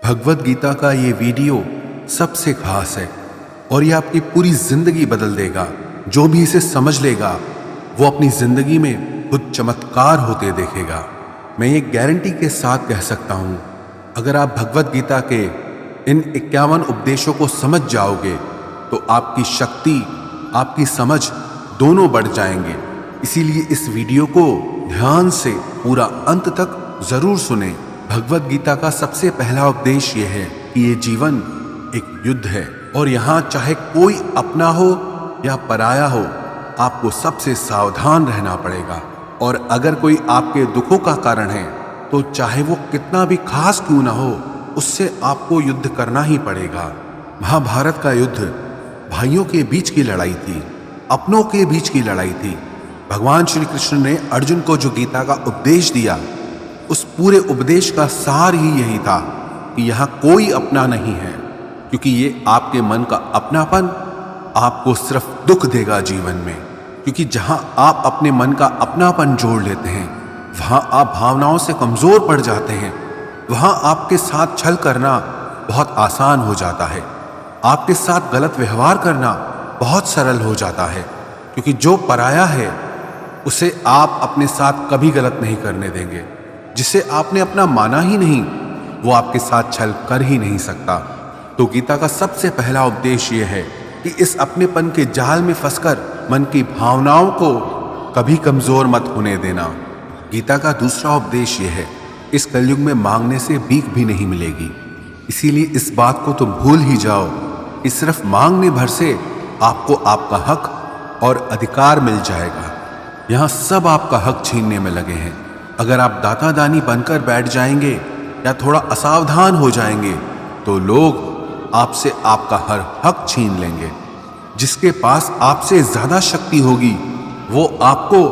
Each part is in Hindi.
भगवत गीता का ये वीडियो सबसे खास है और ये आपकी पूरी जिंदगी बदल देगा। जो भी इसे समझ लेगा वो अपनी जिंदगी में खुद चमत्कार होते देखेगा। मैं ये गारंटी के साथ कह सकता हूं, अगर आप भगवत गीता के इन 51 उपदेशों को समझ जाओगे तो आपकी शक्ति, आपकी समझ दोनों बढ़ जाएंगे। इसीलिए इस वीडियो को ध्यान से पूरा अंत तक जरूर सुने। भगवत गीता का सबसे पहला उपदेश यह है कि ये जीवन एक युद्ध है और यहाँ चाहे कोई अपना हो या पराया हो, आपको सबसे सावधान रहना पड़ेगा। और अगर कोई आपके दुखों का कारण है तो चाहे वो कितना भी खास क्यों ना हो, उससे आपको युद्ध करना ही पड़ेगा। महाभारत का युद्ध भाइयों के बीच की लड़ाई थी, अपनों के बीच की लड़ाई थी। भगवान श्री कृष्ण ने अर्जुन को जो गीता का उपदेश दिया, उस पूरे उपदेश का सार ही यही था कि यहाँ कोई अपना नहीं है, क्योंकि ये आपके मन का अपनापन आपको सिर्फ दुख देगा जीवन में। क्योंकि जहाँ आप अपने मन का अपनापन जोड़ लेते हैं, वहाँ आप भावनाओं से कमजोर पड़ जाते हैं। वहाँ आपके साथ छल करना बहुत आसान हो जाता है, आपके साथ गलत व्यवहार करना बहुत सरल हो जाता है। क्योंकि जो पराया है उसे आप अपने साथ कभी गलत नहीं करने देंगे। जिसे आपने अपना माना ही नहीं, वो आपके साथ छल कर ही नहीं सकता। तो गीता का सबसे पहला उपदेश ये है कि इस अपनेपन के जाल में फंसकर मन की भावनाओं को कभी कमजोर मत होने देना। गीता का दूसरा उपदेश ये है, इस कलयुग में मांगने से भीख भी नहीं मिलेगी। इसीलिए इस बात को तुम भूल ही जाओ कि सिर्फ मांगने भर से आपको आपका हक और अधिकार मिल जाएगा। यहाँ सब आपका हक छीनने में लगे हैं। अगर आप दाता दानी बनकर बैठ जाएंगे या थोड़ा असावधान हो जाएंगे तो लोग आपसे आपका हर हक छीन लेंगे। जिसके पास आपसे ज्यादा शक्ति होगी वो आपको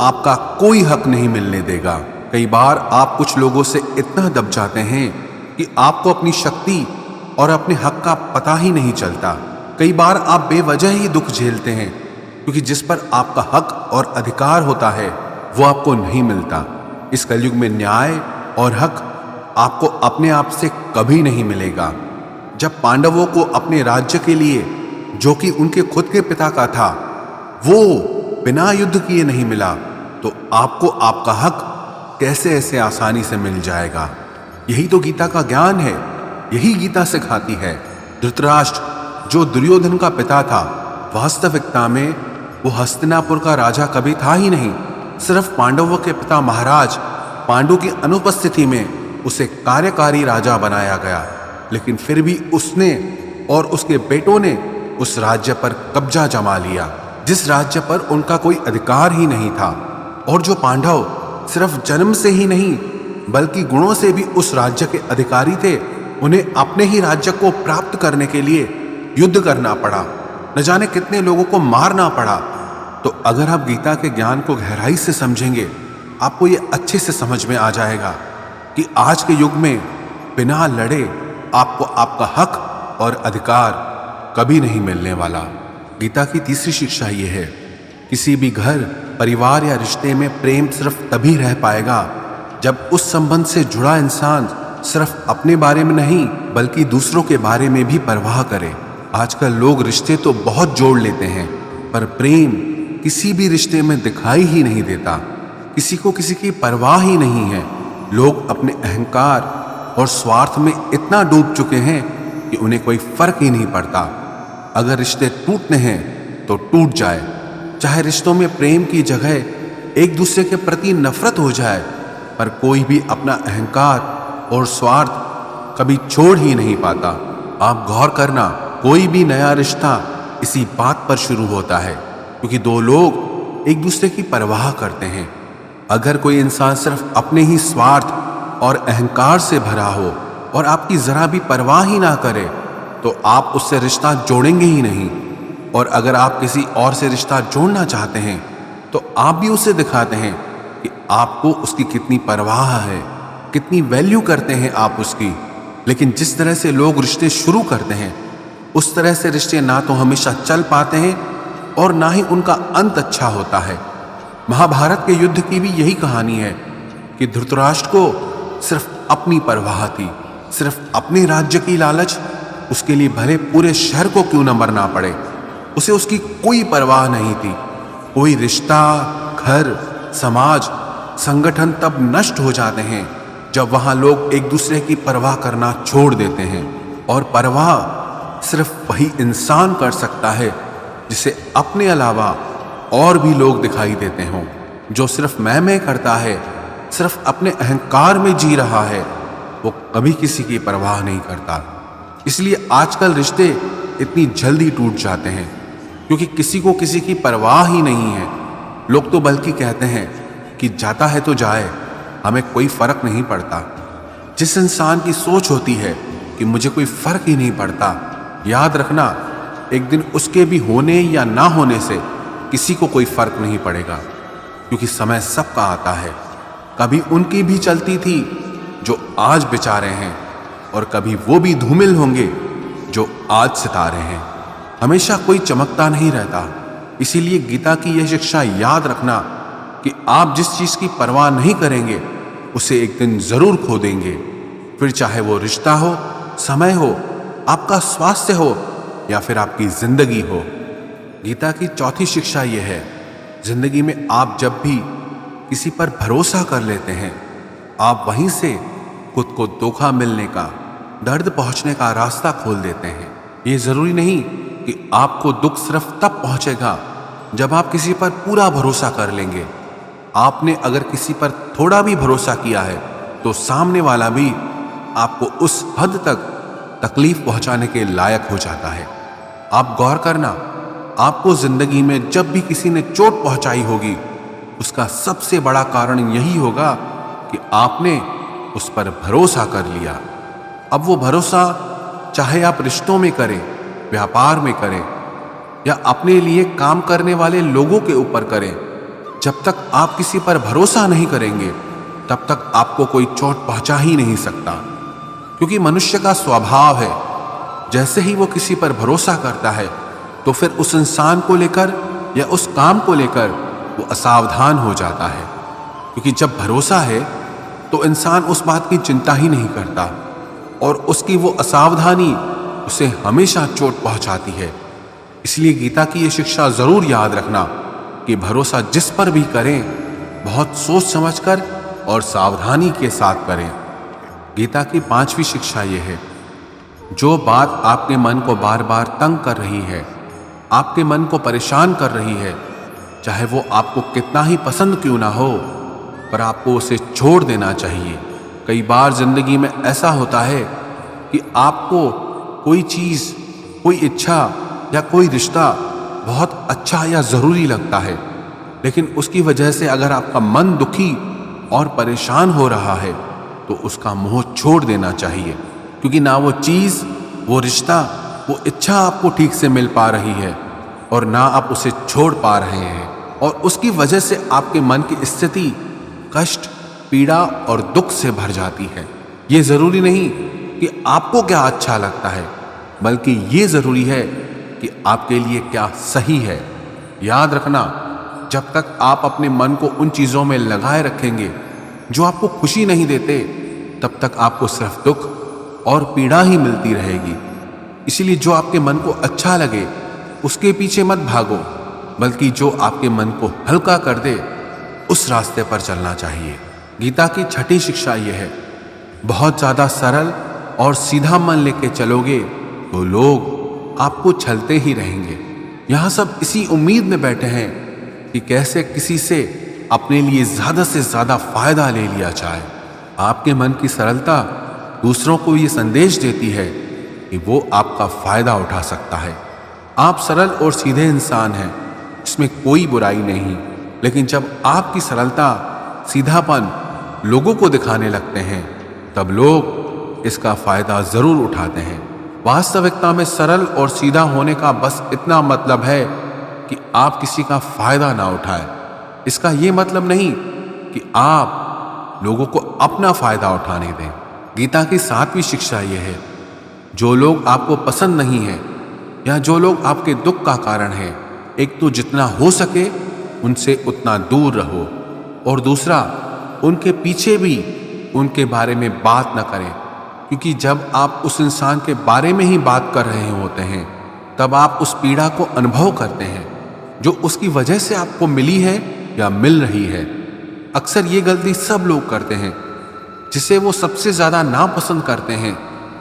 आपका कोई हक नहीं मिलने देगा। कई बार आप कुछ लोगों से इतना दब जाते हैं कि आपको अपनी शक्ति और अपने हक का पता ही नहीं चलता। कई बार आप बेवजह ही दुख झेलते हैं, क्योंकि जिस पर आपका हक और अधिकार होता है वो आपको नहीं मिलता। इस कलयुग में न्याय और हक आपको अपने आप से कभी नहीं मिलेगा। जब पांडवों को अपने राज्य के लिए, जो कि उनके खुद के पिता का था, वो बिना युद्ध किए नहीं मिला, तो आपको आपका हक कैसे ऐसे आसानी से मिल जाएगा। यही तो गीता का ज्ञान है, यही गीता सिखाती है। धृतराष्ट्र जो दुर्योधन का पिता था, वास्तविकता में वो हस्तिनापुर का राजा कभी था ही नहीं। सिर्फ पांडवों के पिता महाराज पांडु की अनुपस्थिति में उसे कार्यकारी राजा बनाया गया। लेकिन फिर भी उसने और उसके बेटों ने उस राज्य पर कब्जा जमा लिया, जिस राज्य पर उनका कोई अधिकार ही नहीं था। और जो पांडव सिर्फ जन्म से ही नहीं बल्कि गुणों से भी उस राज्य के अधिकारी थे, उन्हें अपने ही राज्य को प्राप्त करने के लिए युद्ध करना पड़ा, न जाने कितने लोगों को मारना पड़ा। तो अगर आप गीता के ज्ञान को गहराई से समझेंगे, आपको ये अच्छे से समझ में आ जाएगा कि आज के युग में बिना लड़े आपको आपका हक और अधिकार कभी नहीं मिलने वाला। गीता की तीसरी शिक्षा ये है, किसी भी घर, परिवार या रिश्ते में प्रेम सिर्फ तभी रह पाएगा जब उस संबंध से जुड़ा इंसान सिर्फ अपने बारे में नहीं बल्कि दूसरों के बारे में भी परवाह करे। आजकल लोग रिश्ते तो बहुत जोड़ लेते हैं, पर प्रेम किसी भी रिश्ते में दिखाई ही नहीं देता। किसी को किसी की परवाह ही नहीं है। लोग अपने अहंकार और स्वार्थ में इतना डूब चुके हैं कि उन्हें कोई फर्क ही नहीं पड़ता। अगर रिश्ते टूटने हैं तो टूट जाए, चाहे रिश्तों में प्रेम की जगह एक दूसरे के प्रति नफरत हो जाए, पर कोई भी अपना अहंकार और स्वार्थ कभी छोड़ ही नहीं पाता। आप गौर करना, कोई भी नया रिश्ता इसी बात पर शुरू होता है, क्योंकि दो लोग एक दूसरे की परवाह करते हैं। अगर कोई इंसान सिर्फ अपने ही स्वार्थ और अहंकार से भरा हो और आपकी जरा भी परवाह ही ना करे, तो आप उससे रिश्ता जोड़ेंगे ही नहीं। और अगर आप किसी और से रिश्ता जोड़ना चाहते हैं तो आप भी उसे दिखाते हैं कि आपको उसकी कितनी परवाह है, कितनी वैल्यू करते हैं आप उसकी। लेकिन जिस तरह से लोग रिश्ते शुरू करते हैं, उस तरह से रिश्ते ना तो हमेशा चल पाते हैं और ना ही उनका अंत अच्छा होता है। महाभारत के युद्ध की भी यही कहानी है कि धृतराष्ट्र को सिर्फ अपनी परवाह थी, सिर्फ अपने राज्य की लालच, उसके लिए भले पूरे शहर को क्यों न मरना पड़े, उसे उसकी कोई परवाह नहीं थी। कोई रिश्ता, घर, समाज, संगठन तब नष्ट हो जाते हैं जब वहां लोग एक दूसरे की परवाह करना छोड़ देते हैं। और परवाह सिर्फ वही इंसान कर सकता है जिसे अपने अलावा और भी लोग दिखाई देते हों। जो सिर्फ मैं करता है, सिर्फ अपने अहंकार में जी रहा है, वो कभी किसी की परवाह नहीं करता। इसलिए आजकल रिश्ते इतनी जल्दी टूट जाते हैं, क्योंकि किसी को किसी की परवाह ही नहीं है। लोग तो बल्कि कहते हैं कि जाता है तो जाए, हमें कोई फर्क नहीं पड़ता। जिस इंसान की सोच होती है कि मुझे कोई फर्क ही नहीं पड़ता, याद रखना एक दिन उसके भी होने या ना होने से किसी को कोई फर्क नहीं पड़ेगा, क्योंकि समय सबका आता है। कभी उनकी भी चलती थी जो आज बेचारे हैं, और कभी वो भी धूमिल होंगे जो आज सितारे हैं। हमेशा कोई चमकता नहीं रहता। इसीलिए गीता की यह शिक्षा याद रखना कि आप जिस चीज की परवाह नहीं करेंगे उसे एक दिन जरूर खो देंगे। फिर चाहे वो रिश्ता हो, समय हो, आपका स्वास्थ्य हो या फिर आपकी जिंदगी हो। गीता की चौथी शिक्षा यह है, जिंदगी में आप जब भी किसी पर भरोसा कर लेते हैं, आप वहीं से खुद को धोखा मिलने का, दर्द पहुंचने का रास्ता खोल देते हैं। ये जरूरी नहीं कि आपको दुख सिर्फ तब पहुंचेगा जब आप किसी पर पूरा भरोसा कर लेंगे। आपने अगर किसी पर थोड़ा भी भरोसा किया है तो सामने वाला भी आपको उस हद तक तकलीफ पहुंचाने के लायक हो जाता है। आप गौर करना, आपको जिंदगी में जब भी किसी ने चोट पहुंचाई होगी, उसका सबसे बड़ा कारण यही होगा कि आपने उस पर भरोसा कर लिया। अब वो भरोसा चाहे आप रिश्तों में करें, व्यापार में करें या अपने लिए काम करने वाले लोगों के ऊपर करें, जब तक आप किसी पर भरोसा नहीं करेंगे तब तक आपको कोई चोट पहुंचा ही नहीं सकता। क्योंकि मनुष्य का स्वभाव है, जैसे ही वो किसी पर भरोसा करता है तो फिर उस इंसान को लेकर या उस काम को लेकर वो असावधान हो जाता है। क्योंकि जब भरोसा है तो इंसान उस बात की चिंता ही नहीं करता, और उसकी वो असावधानी उसे हमेशा चोट पहुंचाती है। इसलिए गीता की ये शिक्षा जरूर याद रखना कि भरोसा जिस पर भी करें, बहुत सोच समझकर और सावधानी के साथ करें। गीता की पांचवी शिक्षा यह है, जो बात आपके मन को बार बार तंग कर रही है, आपके मन को परेशान कर रही है, चाहे वो आपको कितना ही पसंद क्यों ना हो, पर आपको उसे छोड़ देना चाहिए। कई बार जिंदगी में ऐसा होता है कि आपको कोई चीज, कोई इच्छा या कोई रिश्ता बहुत अच्छा या जरूरी लगता है, लेकिन उसकी वजह से अगर आपका मन दुखी और परेशान हो रहा है तो उसका मोह छोड़ देना चाहिए। क्योंकि ना वो चीज, वो रिश्ता, वो इच्छा आपको ठीक से मिल पा रही है और ना आप उसे छोड़ पा रहे हैं, और उसकी वजह से आपके मन की स्थिति कष्ट, पीड़ा और दुख से भर जाती है। ये जरूरी नहीं कि आपको क्या अच्छा लगता है, बल्कि ये जरूरी है कि आपके लिए क्या सही है। याद रखना, जब तक आप अपने मन को उन चीजों में लगाए रखेंगे जो आपको खुशी नहीं देते, तब तक आपको सिर्फ दुख और पीड़ा ही मिलती रहेगी। इसीलिए जो आपके मन को अच्छा लगे उसके पीछे मत भागो, बल्कि जो आपके मन को हल्का कर दे उस रास्ते पर चलना चाहिए। गीता की छठी शिक्षा यह है, बहुत ज्यादा सरल और सीधा मन लेके चलोगे तो लोग आपको छलते ही रहेंगे। यहां सब इसी उम्मीद में बैठे हैं कि कैसे किसी से अपने लिए ज्यादा से ज्यादा फायदा ले लिया जाए। आपके मन की सरलता दूसरों को ये संदेश देती है कि वो आपका फायदा उठा सकता है। आप सरल और सीधे इंसान हैं, इसमें कोई बुराई नहीं, लेकिन जब आपकी सरलता, सीधापन लोगों को दिखाने लगते हैं तब लोग इसका फायदा जरूर उठाते हैं। वास्तविकता में सरल और सीधा होने का बस इतना मतलब है कि आप किसी का फायदा ना उठाएं। इसका यह मतलब नहीं कि आप लोगों को अपना फायदा उठाने दें। गीता की सातवीं शिक्षा यह है, जो लोग आपको पसंद नहीं है या जो लोग आपके दुख का कारण है, एक तो जितना हो सके उनसे उतना दूर रहो, और दूसरा उनके पीछे भी उनके बारे में बात न करें। क्योंकि जब आप उस इंसान के बारे में ही बात कर रहे होते हैं तब आप उस पीड़ा को अनुभव करते हैं जो उसकी वजह से आपको मिली है या मिल रही है। अक्सर ये गलती सब लोग करते हैं। जिसे वो सबसे ज्यादा नापसंद करते हैं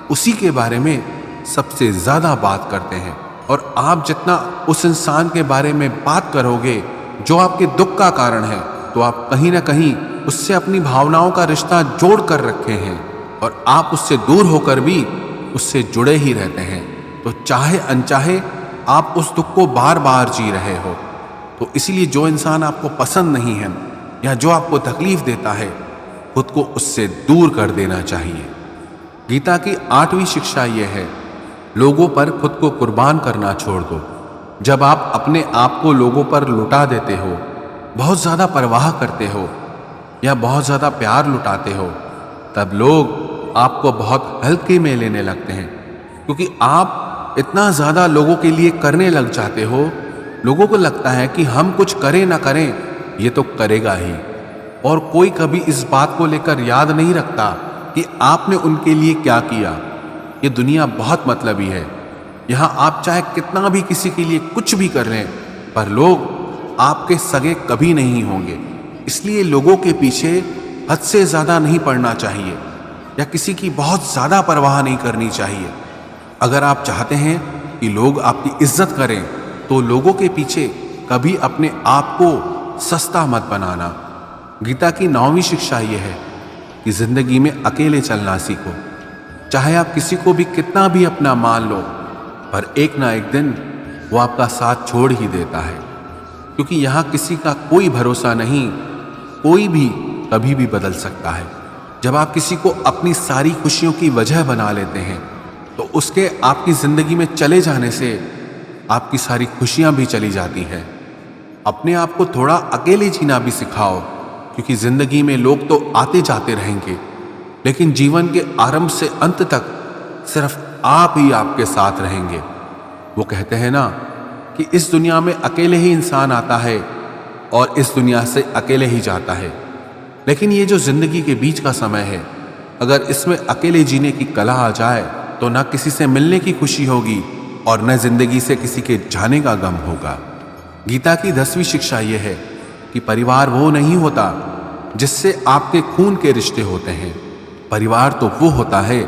उसी के बारे में सबसे ज्यादा बात करते हैं। और आप जितना उस इंसान के बारे में बात करोगे जो आपके दुख का कारण है, तो आप कहीं ना कहीं उससे अपनी भावनाओं का रिश्ता जोड़ कर रखे हैं और आप उससे दूर होकर भी उससे जुड़े ही रहते हैं। तो चाहे अनचाहे आप उस दुख को बार बार जी रहे हो। तो इसीलिए जो इंसान आपको पसंद नहीं है या जो आपको तकलीफ देता है, खुद को उससे दूर कर देना चाहिए। गीता की 8वीं शिक्षा यह है, लोगों पर खुद को कुर्बान करना छोड़ दो। जब आप अपने आप को लोगों पर लुटा देते हो, बहुत ज्यादा परवाह करते हो या बहुत ज्यादा प्यार लुटाते हो, तब लोग आपको बहुत हल्के में लेने लगते हैं। क्योंकि आप इतना ज्यादा लोगों के लिए करने लग जाते हो, लोगों को लगता है कि हम कुछ करें ना करें ये तो करेगा ही। और कोई कभी इस बात को लेकर याद नहीं रखता कि आपने उनके लिए क्या किया। ये दुनिया बहुत मतलबी है। यहाँ आप चाहे कितना भी किसी के लिए कुछ भी कर लें, पर लोग आपके सगे कभी नहीं होंगे। इसलिए लोगों के पीछे हद से ज्यादा नहीं पड़ना चाहिए या किसी की बहुत ज्यादा परवाह नहीं करनी चाहिए। अगर आप चाहते हैं कि लोग आपकी इज्जत करें, तो लोगों के पीछे कभी अपने आप को सस्ता मत बनाना। गीता की 9वीं शिक्षा यह है कि जिंदगी में अकेले चलना सीखो। चाहे आप किसी को भी कितना भी अपना मान लो, पर एक ना एक दिन वो आपका साथ छोड़ ही देता है। क्योंकि यहाँ किसी का कोई भरोसा नहीं, कोई भी कभी भी बदल सकता है। जब आप किसी को अपनी सारी खुशियों की वजह बना लेते हैं, तो उसके आपकी जिंदगी में चले जाने से आपकी सारी खुशियां भी चली जाती हैं। अपने आप को थोड़ा अकेले जीना भी सिखाओ, क्योंकि जिंदगी में लोग तो आते जाते रहेंगे, लेकिन जीवन के आरंभ से अंत तक सिर्फ आप ही आपके साथ रहेंगे। वो कहते हैं ना कि इस दुनिया में अकेले ही इंसान आता है और इस दुनिया से अकेले ही जाता है। लेकिन ये जो जिंदगी के बीच का समय है, अगर इसमें अकेले जीने की कला आ जाए तो ना किसी से मिलने की खुशी होगी और न जिंदगी से किसी के जाने का गम होगा। गीता की 10वीं शिक्षा यह है कि परिवार वो नहीं होता जिससे आपके खून के रिश्ते होते हैं। परिवार तो वो होता है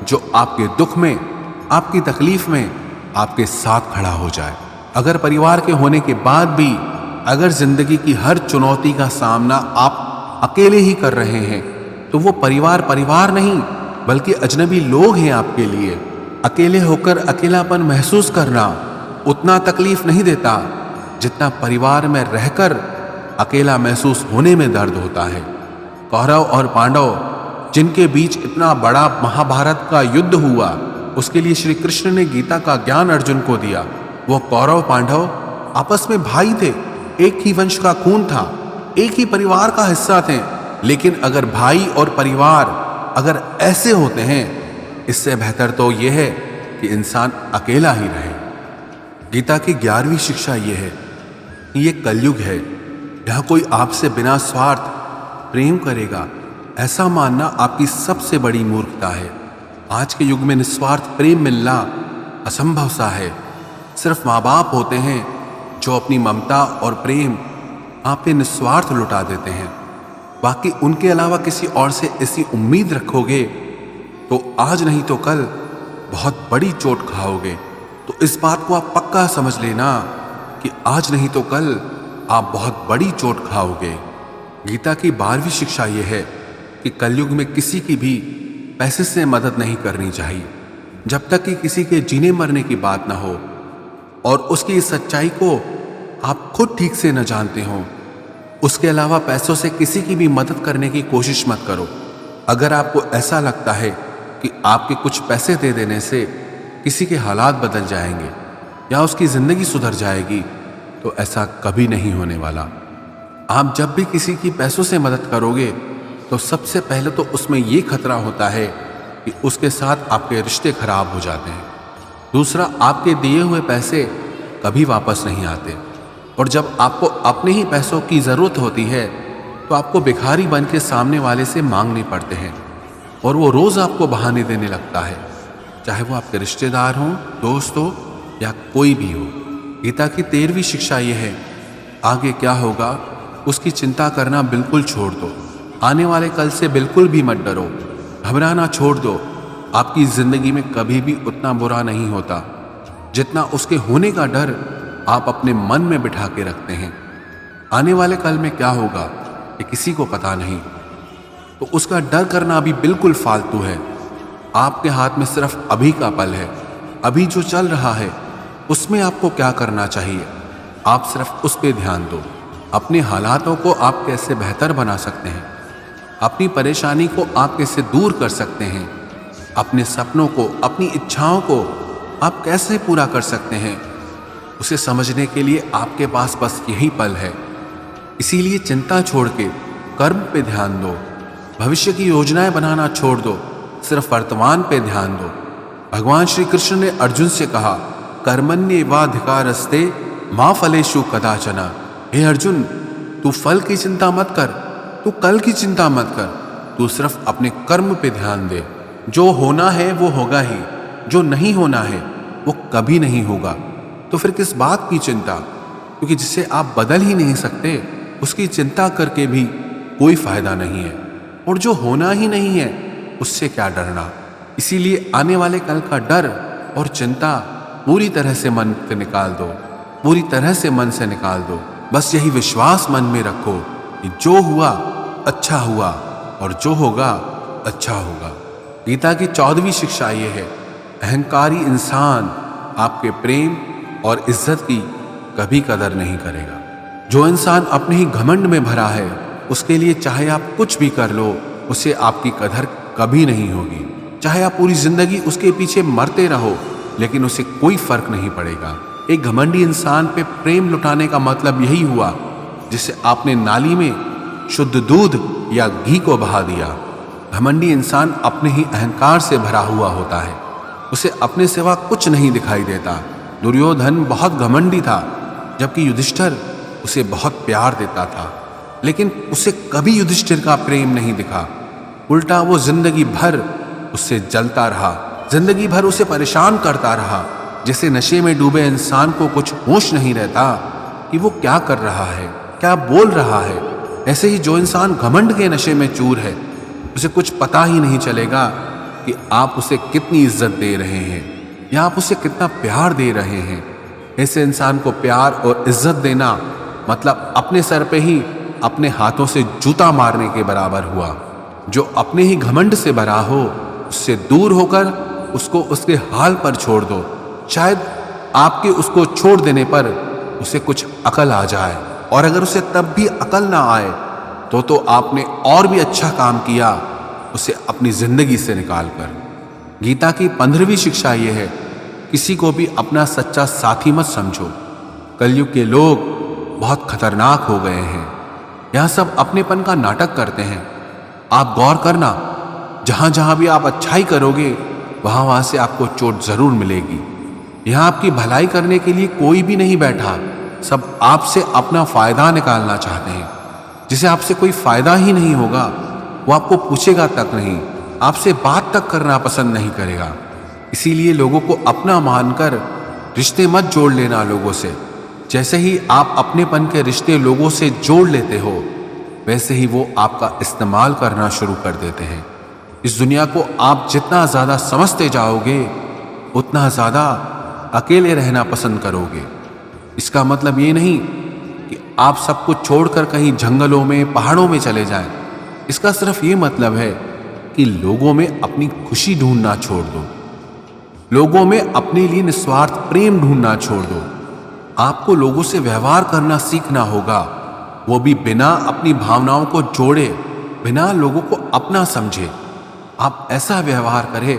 जो आपके दुख में, आपकी तकलीफ में आपके साथ खड़ा हो जाए। अगर परिवार के होने के बाद भी अगर जिंदगी की हर चुनौती का सामना आप अकेले ही कर रहे हैं, तो वो परिवार नहीं बल्कि अजनबी लोग हैं आपके लिए। अकेले होकर अकेलापन महसूस करना उतना तकलीफ नहीं देता जितना परिवार में रहकर अकेला महसूस होने में दर्द होता है। कौरव और पांडव जिनके बीच इतना बड़ा महाभारत का युद्ध हुआ, उसके लिए श्री कृष्ण ने गीता का ज्ञान अर्जुन को दिया। वो कौरव पांडव आपस में भाई थे, एक ही वंश का खून था, एक ही परिवार का हिस्सा थे। लेकिन अगर भाई और परिवार अगर ऐसे होते हैं, इससे बेहतर तो यह है कि इंसान अकेला ही रहे। गीता की 11वीं शिक्षा यह है कि ये कलयुग है, यहाँ कोई आपसे बिना स्वार्थ प्रेम करेगा, ऐसा मानना आपकी सबसे बड़ी मूर्खता है। आज के युग में निस्वार्थ प्रेम मिलना असंभव सा है। सिर्फ माँ बाप होते हैं जो अपनी ममता और प्रेम आप पे निस्वार्थ लुटा देते हैं। बाकी उनके अलावा किसी और से ऐसी उम्मीद रखोगे तो आज नहीं तो कल बहुत बड़ी चोट खाओगे। तो इस बात को आप पक्का समझ लेना कि आज नहीं तो कल आप बहुत बड़ी चोट खाओगे। गीता की 12वीं शिक्षा यह है कि कलयुग में किसी की भी पैसे से मदद नहीं करनी चाहिए, जब तक कि किसी के जीने मरने की बात ना हो और उसकी इस सच्चाई को आप खुद ठीक से न जानते हो। उसके अलावा पैसों से किसी की भी मदद करने की कोशिश मत करो। अगर आपको ऐसा लगता है कि आपके कुछ पैसे दे देने से किसी के हालात बदल जाएंगे या उसकी जिंदगी सुधर जाएगी, तो ऐसा कभी नहीं होने वाला। आप जब भी किसी की पैसों से मदद करोगे तो सबसे पहले तो उसमें यह खतरा होता है कि उसके साथ आपके रिश्ते खराब हो जाते हैं। दूसरा, आपके दिए हुए पैसे कभी वापस नहीं आते, और जब आपको अपने ही पैसों की जरूरत होती है तो आपको भिखारी बन के सामने वाले से मांगने पड़ते हैं। और वो रोज आपको बहाने देने लगता है, चाहे वो आपके रिश्तेदार हों, दोस्त हो या कोई भी हो। गीता की 13वीं शिक्षा यह है, आगे क्या होगा उसकी चिंता करना बिल्कुल छोड़ दो। आने वाले कल से बिल्कुल भी मत डरो, घबराना छोड़ दो। आपकी जिंदगी में कभी भी उतना बुरा नहीं होता जितना उसके होने का डर आप अपने मन में बिठा के रखते हैं। आने वाले कल में क्या होगा ये किसी को पता नहीं, तो उसका डर करना भी बिल्कुल फालतू है। आपके हाथ में सिर्फ अभी का पल है। अभी जो चल रहा है उसमें आपको क्या करना चाहिए, आप सिर्फ उस पर ध्यान दो। अपने हालातों को आप कैसे बेहतर बना सकते हैं, अपनी परेशानी को आप कैसे दूर कर सकते हैं, अपने सपनों को, अपनी इच्छाओं को आप कैसे पूरा कर सकते हैं, उसे समझने के लिए आपके पास बस यही पल है। इसीलिए चिंता छोड़ के कर्म पे ध्यान दो, भविष्य की योजनाएं बनाना छोड़ दो, सिर्फ वर्तमान पे ध्यान दो। भगवान श्री कृष्ण ने अर्जुन से कहा, कर्मण्येवाधिकारस्ते मा फलेषु कदाचन। हे अर्जुन, तू फल की चिंता मत कर, तू कल की चिंता मत कर, तू सिर्फ अपने कर्म पे ध्यान दे। जो होना है वो होगा ही, जो नहीं होना है वो कभी नहीं होगा। तो फिर किस बात की चिंता, क्योंकि जिसे आप बदल ही नहीं सकते उसकी चिंता करके भी कोई फायदा नहीं है। और जो होना ही नहीं है उससे क्या डरना। इसीलिए आने वाले कल का डर और चिंता पूरी तरह से मन से निकाल दो, पूरी तरह से मन से निकाल दो। बस यही विश्वास मन में रखो कि जो हुआ अच्छा हुआ और जो होगा अच्छा होगा। गीता की 14वीं शिक्षा ये है, अहंकारी इंसान आपके प्रेम और इज्जत की कभी कदर नहीं करेगा। जो इंसान अपने ही घमंड में भरा है उसके लिए चाहे आप कुछ भी कर लो उसे आपकी कदर कभी नहीं होगी। चाहे आप पूरी जिंदगी उसके पीछे मरते रहो लेकिन उसे कोई फर्क नहीं पड़ेगा। एक घमंडी इंसान पे प्रेम लुटाने का मतलब यही हुआ जिसे आपने नाली में शुद्ध दूध या घी को बहा दिया। घमंडी इंसान अपने ही अहंकार से भरा हुआ होता है, उसे अपने सिवा कुछ नहीं दिखाई देता। दुर्योधन बहुत घमंडी था जबकि युधिष्ठिर उसे बहुत प्यार देता था, लेकिन उसे कभी युधिष्ठिर का प्रेम नहीं दिखा। उल्टा वो जिंदगी भर उससे जलता रहा, जिंदगी भर उसे परेशान करता रहा। जैसे नशे में डूबे इंसान को कुछ होश नहीं रहता कि वो क्या कर रहा है, क्या बोल रहा है, ऐसे ही जो इंसान घमंड के नशे में चूर है उसे कुछ पता ही नहीं चलेगा कि आप उसे कितनी इज्जत दे रहे हैं या आप उसे कितना प्यार दे रहे हैं। ऐसे इंसान को प्यार और इज्जत देना मतलब अपने सर पे ही अपने हाथों से जूता मारने के बराबर हुआ। जो अपने ही घमंड से भरा हो उससे दूर होकर उसको उसके हाल पर छोड़ दो। शायद आपके उसको छोड़ देने पर उसे कुछ अकल आ जाए, और अगर उसे तब भी अकल ना आए तो आपने और भी अच्छा काम किया उसे अपनी जिंदगी से निकाल कर। गीता की 15वीं शिक्षा यह है, किसी को भी अपना सच्चा साथी मत समझो। कलयुग के लोग बहुत खतरनाक हो गए हैं, यह सब अपनेपन का नाटक करते हैं। आप गौर करना, जहां जहां भी आप अच्छाई करोगे वहां वहां से आपको चोट जरूर मिलेगी। यहां आपकी भलाई करने के लिए कोई भी नहीं बैठा, सब आपसे अपना फायदा निकालना चाहते हैं। जिसे आपसे कोई फायदा ही नहीं होगा वो आपको पूछेगा तक नहीं, आपसे बात तक करना पसंद नहीं करेगा। इसीलिए लोगों को अपना मानकर रिश्ते मत जोड़ लेना लोगों से। जैसे ही आप अपनेपन के रिश्ते लोगों से जोड़ लेते हो वैसे ही वो आपका इस्तेमाल करना शुरू कर देते हैं। इस दुनिया को आप जितना ज्यादा समझते जाओगे उतना ज्यादा अकेले रहना पसंद करोगे। इसका मतलब ये नहीं कि आप सब कुछ छोड़कर कहीं जंगलों में, पहाड़ों में चले जाएं। इसका सिर्फ ये मतलब है कि लोगों में अपनी खुशी ढूंढना छोड़ दो, लोगों में अपने लिए निस्वार्थ प्रेम ढूंढना छोड़ दो। आपको लोगों से व्यवहार करना सीखना होगा, वो भी बिना अपनी भावनाओं को जोड़े, बिना लोगों को अपना समझे। आप ऐसा व्यवहार करें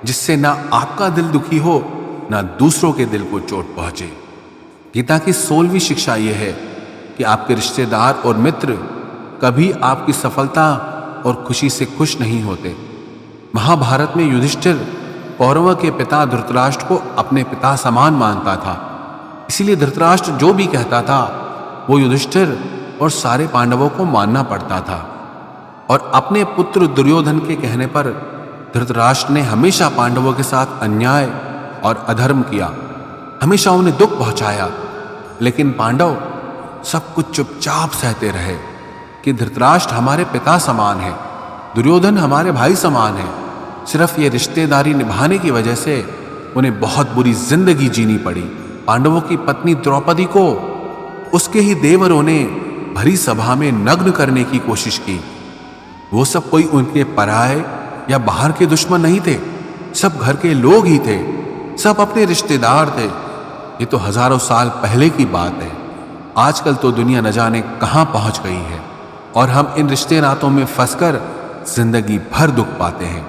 जिससे ना आपका दिल दुखी हो ना दूसरों के दिल को चोट पहुंचे। गीता की 16वीं शिक्षा यह है कि आपके रिश्तेदार और मित्र कभी आपकी सफलता और खुशी से खुश नहीं होते। महाभारत में युधिष्ठिर कौरवों के पिता धृतराष्ट्र को अपने पिता समान मानता था, इसीलिए धृतराष्ट्र जो भी कहता था वो युधिष्ठिर और सारे पांडवों को मानना पड़ता था। और अपने पुत्र दुर्योधन के कहने पर धृतराष्ट्र ने हमेशा पांडवों के साथ अन्याय और अधर्म किया, हमेशा उन्हें दुख पहुंचाया। लेकिन पांडव सब कुछ चुपचाप सहते रहे कि धृतराष्ट्र हमारे पिता समान है, दुर्योधन हमारे भाई समान है। सिर्फ ये रिश्तेदारी निभाने की वजह से उन्हें बहुत बुरी जिंदगी जीनी पड़ी। पांडवों की पत्नी द्रौपदी को उसके ही देवरों ने भरी सभा में नग्न करने की कोशिश की। वो सब कोई उनके पराये या बाहर के दुश्मन नहीं थे, सब घर के लोग ही थे, सब अपने रिश्तेदार थे। ये तो हजारों साल पहले की बात है। आजकल तो दुनिया न जाने कहां पहुंच गई है और हम इन रिश्ते नातों में फंसकर जिंदगी भर दुख पाते हैं।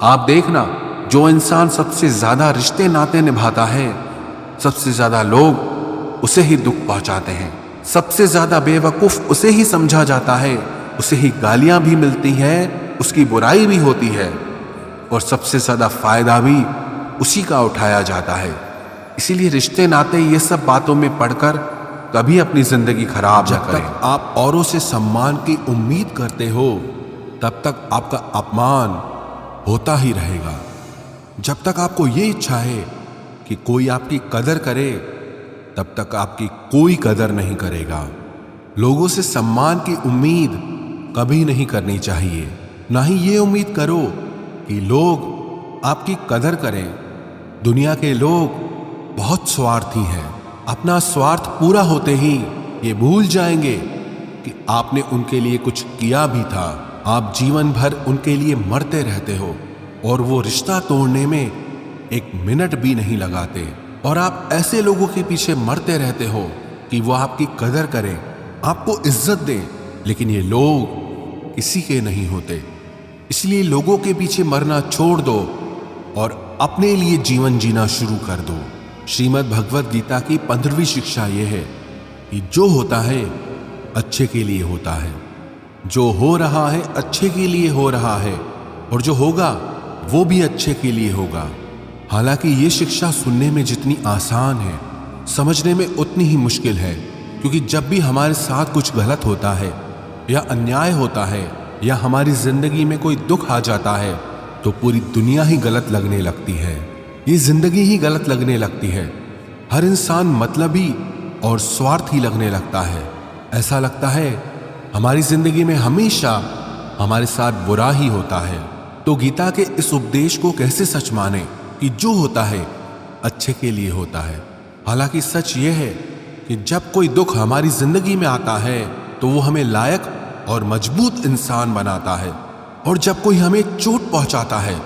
आप देखना, जो इंसान सबसे ज्यादा रिश्ते नाते निभाता है, सबसे ज्यादा लोग उसे ही दुख पहुंचाते हैं, सबसे ज्यादा बेवकूफ उसे ही समझा जाता है, उसे ही गालियां भी मिलती हैं, उसकी बुराई भी होती है और सबसे ज्यादा फायदा भी उसी का उठाया जाता है। इसीलिए रिश्ते नाते ये सब बातों में पढ़कर कभी अपनी जिंदगी खराब न करें। जब तक आप औरों से सम्मान की उम्मीद करते हो, तब तक आपका अपमान होता ही रहेगा। जब तक आपको ये इच्छा है कि कोई आपकी कदर करे, तब तक आपकी कोई कदर नहीं करेगा। लोगों से सम्मान की उम्मीद कभी नहीं करनी चाहिए। ना ही ये उम्मीद करो कि लोग आपकी कदर करें। दुनिया के लोग बहुत स्वार्थी हैं। अपना स्वार्थ पूरा होते ही ये भूल जाएंगे कि आपने उनके लिए कुछ किया भी था। आप जीवन भर उनके लिए मरते रहते हो और वो रिश्ता तोड़ने में एक मिनट भी नहीं लगाते। और आप ऐसे लोगों के पीछे मरते रहते हो कि वो आपकी कदर करें, आपको इज्जत दें, लेकिन ये लोग किसी के नहीं होते। इसलिए लोगों के पीछे मरना छोड़ दो और अपने लिए जीवन जीना शुरू कर दो। श्रीमद् भगवत गीता की 15वीं शिक्षा यह है कि जो होता है अच्छे के लिए होता है, जो हो रहा है अच्छे के लिए हो रहा है, और जो होगा वो भी अच्छे के लिए होगा। हालांकि ये शिक्षा सुनने में जितनी आसान है, समझने में उतनी ही मुश्किल है, क्योंकि जब भी हमारे साथ कुछ गलत होता है या अन्याय होता है या हमारी जिंदगी में कोई दुख आ जाता है, तो पूरी दुनिया ही गलत लगने लगती है। ये जिंदगी ही गलत लगने लगती है। हर इंसान मतलबी और स्वार्थी लगने लगता है। ऐसा लगता है हमारी जिंदगी में हमेशा हमारे साथ बुरा ही होता है। तो गीता के इस उपदेश को कैसे सच माने कि जो होता है अच्छे के लिए होता है। हालांकि सच यह है कि जब कोई दुख हमारी जिंदगी में आता है तो वो हमें लायक और मजबूत इंसान बनाता है, और जब कोई हमें चोट पहुंचाता है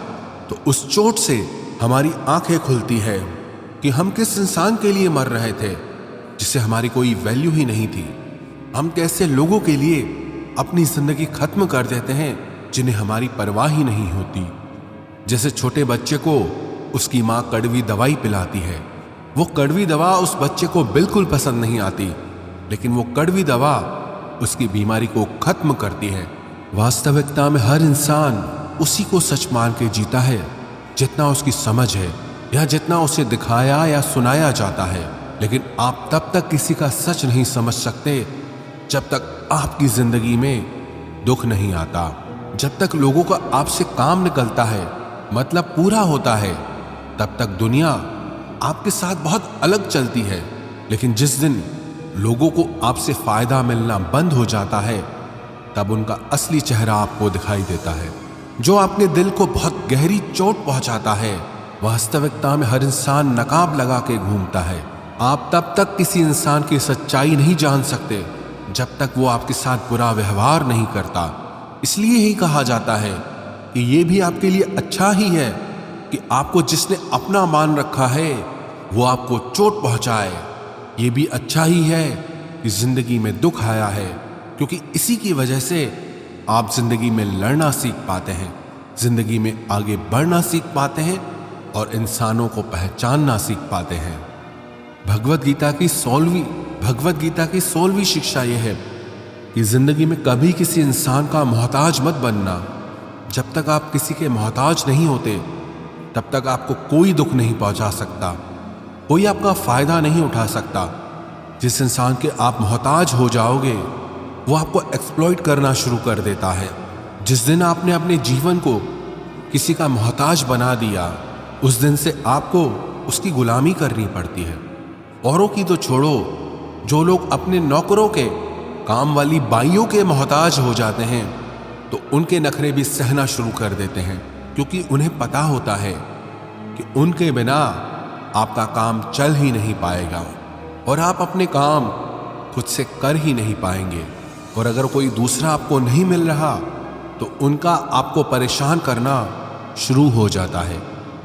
तो उस चोट से हमारी आंखें खुलती है कि हम किस इंसान के लिए मर रहे थे जिससे हमारी कोई वैल्यू ही नहीं थी। हम कैसे लोगों के लिए अपनी जिंदगी खत्म कर देते हैं जिन्हें हमारी परवाह ही नहीं होती। जैसे छोटे बच्चे को उसकी माँ कड़वी दवाई पिलाती है, वो कड़वी दवा उस बच्चे को बिल्कुल पसंद नहीं आती, लेकिन वो कड़वी दवा उसकी बीमारी को खत्म करती है। वास्तविकता में हर इंसान उसी को सच मान के जीता है जितना उसकी समझ है या जितना उसे दिखाया या सुनाया जाता है। लेकिन आप तब तक किसी का सच नहीं समझ सकते जब तक आपकी जिंदगी में दुख नहीं आता। जब तक लोगों का आपसे काम निकलता है, मतलब पूरा होता है, तब तक दुनिया आपके साथ बहुत अलग चलती है। लेकिन जिस दिन लोगों को आपसे फायदा मिलना बंद हो जाता है, तब उनका असली चेहरा आपको दिखाई देता है। जो अपने दिल को बहुत गहरी चोट पहुंचाता है, वास्तविकता में हर इंसान नकाब लगा के घूमता है। आप तब तक किसी इंसान की सच्चाई नहीं जान सकते जब तक वो आपके साथ बुरा व्यवहार नहीं करता। इसलिए ही कहा जाता है कि ये भी आपके लिए अच्छा ही है कि आपको जिसने अपना मान रखा है वो आपको चोट पहुंचाए। ये भी अच्छा ही है कि जिंदगी में दुख आया है, क्योंकि इसी की वजह से आप जिंदगी में लड़ना सीख पाते हैं, जिंदगी में आगे बढ़ना सीख पाते हैं और इंसानों को पहचानना सीख पाते हैं। भगवत गीता की 16वीं शिक्षा यह है कि जिंदगी में कभी किसी इंसान का मोहताज मत बनना। जब तक आप किसी के मोहताज नहीं होते, तब तक आपको कोई दुख नहीं पहुंचा सकता, कोई आपका फायदा नहीं उठा सकता। जिस इंसान के आप मोहताज हो जाओगे, वो आपको एक्सप्लॉइट करना शुरू कर देता है, जिस दिन आपने अपने जीवन को किसी का मोहताज बना दिया, उस दिन से आपको उसकी गुलामी करनी पड़ती है। औरों की तो छोड़ो, जो लोग अपने नौकरों के, काम वाली बाइयों के मोहताज हो जाते हैं तो उनके नखरे भी सहना शुरू कर देते हैं, क्योंकि उन्हें पता होता है कि उनके बिना आपका काम चल ही नहीं पाएगा और आप अपने काम खुद से कर ही नहीं पाएंगे। और अगर कोई दूसरा आपको नहीं मिल रहा तो उनका आपको परेशान करना शुरू हो जाता है।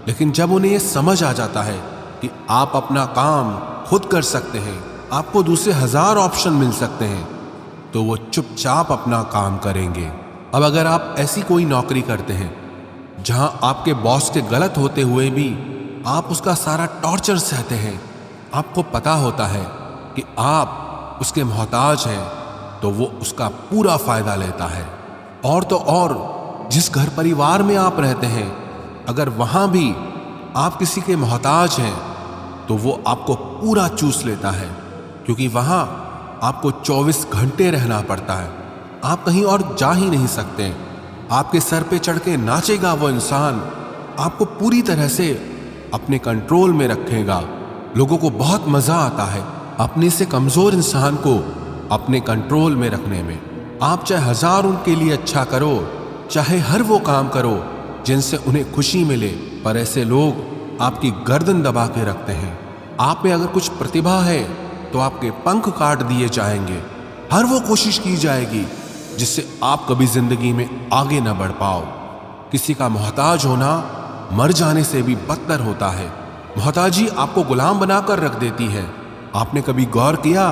लेकिन जब उन्हें यह समझ आ जाता है कि आप अपना काम खुद कर सकते हैं, आपको दूसरे 1000 ऑप्शन मिल सकते हैं, तो वो चुपचाप अपना काम करेंगे। अब अगर आप ऐसी कोई नौकरी करते हैं जहां आपके बॉस के गलत होते हुए भी आप उसका सारा टॉर्चर सहते हैं, आपको पता होता है कि आप उसके मोहताज हैं, तो वो उसका पूरा फायदा लेता है। और तो और जिस घर परिवार में आप रहते हैं, अगर वहां भी आप किसी के मोहताज हैं तो वो आपको पूरा चूस लेता है, क्योंकि वहां आपको 24 घंटे रहना पड़ता है। आप कहीं और जा ही नहीं सकते। आपके सर पे चढ़ के नाचेगा वो इंसान, आपको पूरी तरह से अपने कंट्रोल में रखेगा। लोगों को बहुत मजा आता है अपने से कमजोर इंसान को अपने कंट्रोल में रखने में। आप चाहे 1000 उनके लिए अच्छा करो, चाहे हर वो काम करो जिनसे उन्हें खुशी मिले, पर ऐसे लोग आपकी गर्दन दबा के रखते हैं। आप में अगर कुछ प्रतिभा है तो आपके पंख काट दिए जाएंगे। हर वो कोशिश की जाएगी जिससे आप कभी जिंदगी में आगे न बढ़ पाओ। किसी का मोहताज होना मर जाने से भी बदतर होता है। मोहताजी आपको गुलाम बनाकर रख देती है। आपने कभी गौर किया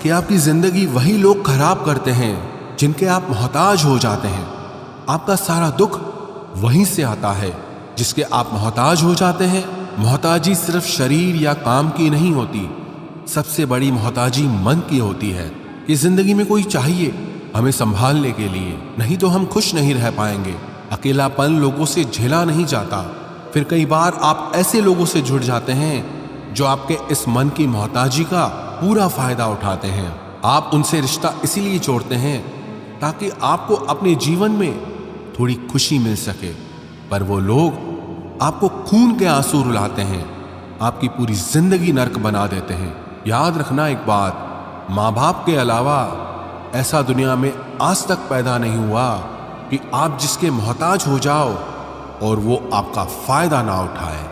कि आपकी जिंदगी वही लोग खराब करते हैं जिनके आप मोहताज हो जाते हैं। आपका सारा दुख वहीं से आता है जिसके आप मोहताज हो जाते हैं। मोहताजी सिर्फ शरीर या काम की नहीं होती, सबसे बड़ी मोहताजी मन की होती है कि जिंदगी में कोई चाहिए हमें संभालने के लिए, नहीं तो हम खुश नहीं रह पाएंगे। अकेलापन लोगों से झेला नहीं जाता। फिर कई बार आप ऐसे लोगों से जुड़ जाते हैं जो आपके इस मन की मोहताजी का पूरा फायदा उठाते हैं। आप उनसे रिश्ता इसीलिए जोड़ते हैं ताकि आपको अपने जीवन में थोड़ी खुशी मिल सके, पर वो लोग आपको खून के आंसू रुलाते हैं, आपकी पूरी जिंदगी नर्क बना देते हैं। याद रखना एक बात, माँ बाप के अलावा ऐसा दुनिया में आज तक पैदा नहीं हुआ कि आप जिसके मोहताज हो जाओ और वो आपका फायदा ना उठाए।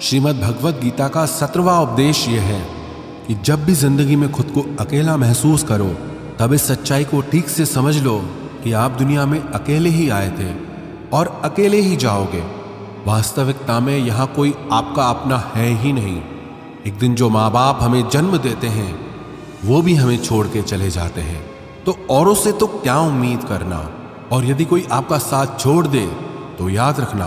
श्रीमद् भगवत गीता का 17वां उपदेश यह है कि जब भी जिंदगी में खुद को अकेला महसूस करो, तब इस सच्चाई को ठीक से समझ लो कि आप दुनिया में अकेले ही आए थे और अकेले ही जाओगे। वास्तविकता में यहाँ कोई आपका अपना है ही नहीं। एक दिन जो माँ बाप हमें जन्म देते हैं वो भी हमें छोड़ के चले जाते हैं, तो औरों से तो क्या उम्मीद करना। और यदि कोई आपका साथ छोड़ दे तो याद रखना,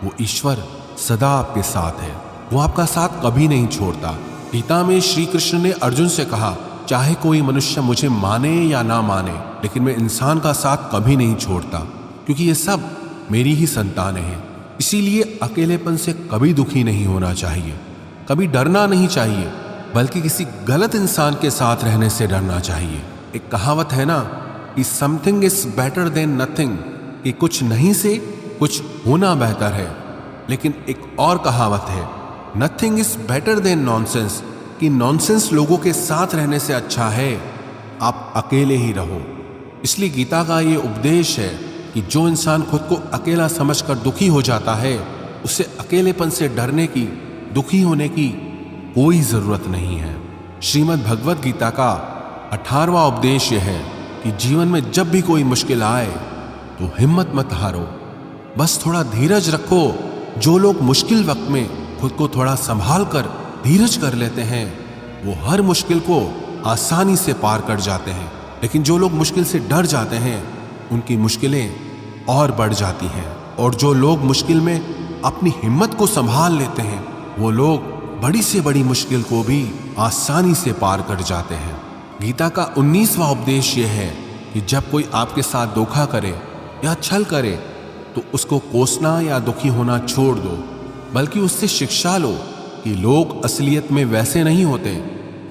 वो ईश्वर सदा आपके साथ है, वो आपका साथ कभी नहीं छोड़ता। गीता में श्री कृष्ण ने अर्जुन से कहा, चाहे कोई मनुष्य मुझे माने या ना माने, लेकिन मैं इंसान का साथ कभी नहीं छोड़ता, क्योंकि ये सब मेरी ही संतानें हैं। इसीलिए अकेलेपन से कभी दुखी नहीं होना चाहिए, कभी डरना नहीं चाहिए, बल्कि किसी गलत इंसान के साथ रहने से डरना चाहिए। एक कहावत है ना कि something is better than nothing, कि कुछ नहीं से कुछ होना बेहतर है। लेकिन एक और कहावत है, nothing is better than nonsense, कि नॉनसेंस लोगों के साथ रहने से अच्छा है आप अकेले ही रहो। इसलिए गीता का ये उपदेश है कि जो इंसान खुद को अकेला समझकर दुखी हो जाता है, उसे अकेलेपन से डरने की, दुखी होने की कोई जरूरत नहीं है। श्रीमद् भगवत गीता का 18वां उपदेश यह है कि जीवन में जब भी कोई मुश्किल आए तो हिम्मत मत हारो, बस थोड़ा धीरज रखो। जो लोग मुश्किल वक्त में खुद को थोड़ा संभाल कर धीरज कर लेते हैं, वो हर मुश्किल को आसानी से पार कर जाते हैं। लेकिन जो लोग मुश्किल से डर जाते हैं, उनकी मुश्किलें और बढ़ जाती हैं। और जो लोग मुश्किल में अपनी हिम्मत को संभाल लेते हैं, वो लोग बड़ी से बड़ी मुश्किल को भी आसानी से पार कर जाते हैं। गीता का 19वां उपदेश यह है कि जब कोई आपके साथ धोखा करे या छल करे तो उसको कोसना या दुखी होना छोड़ दो, बल्कि उससे शिक्षा लो कि लोग असलियत में वैसे नहीं होते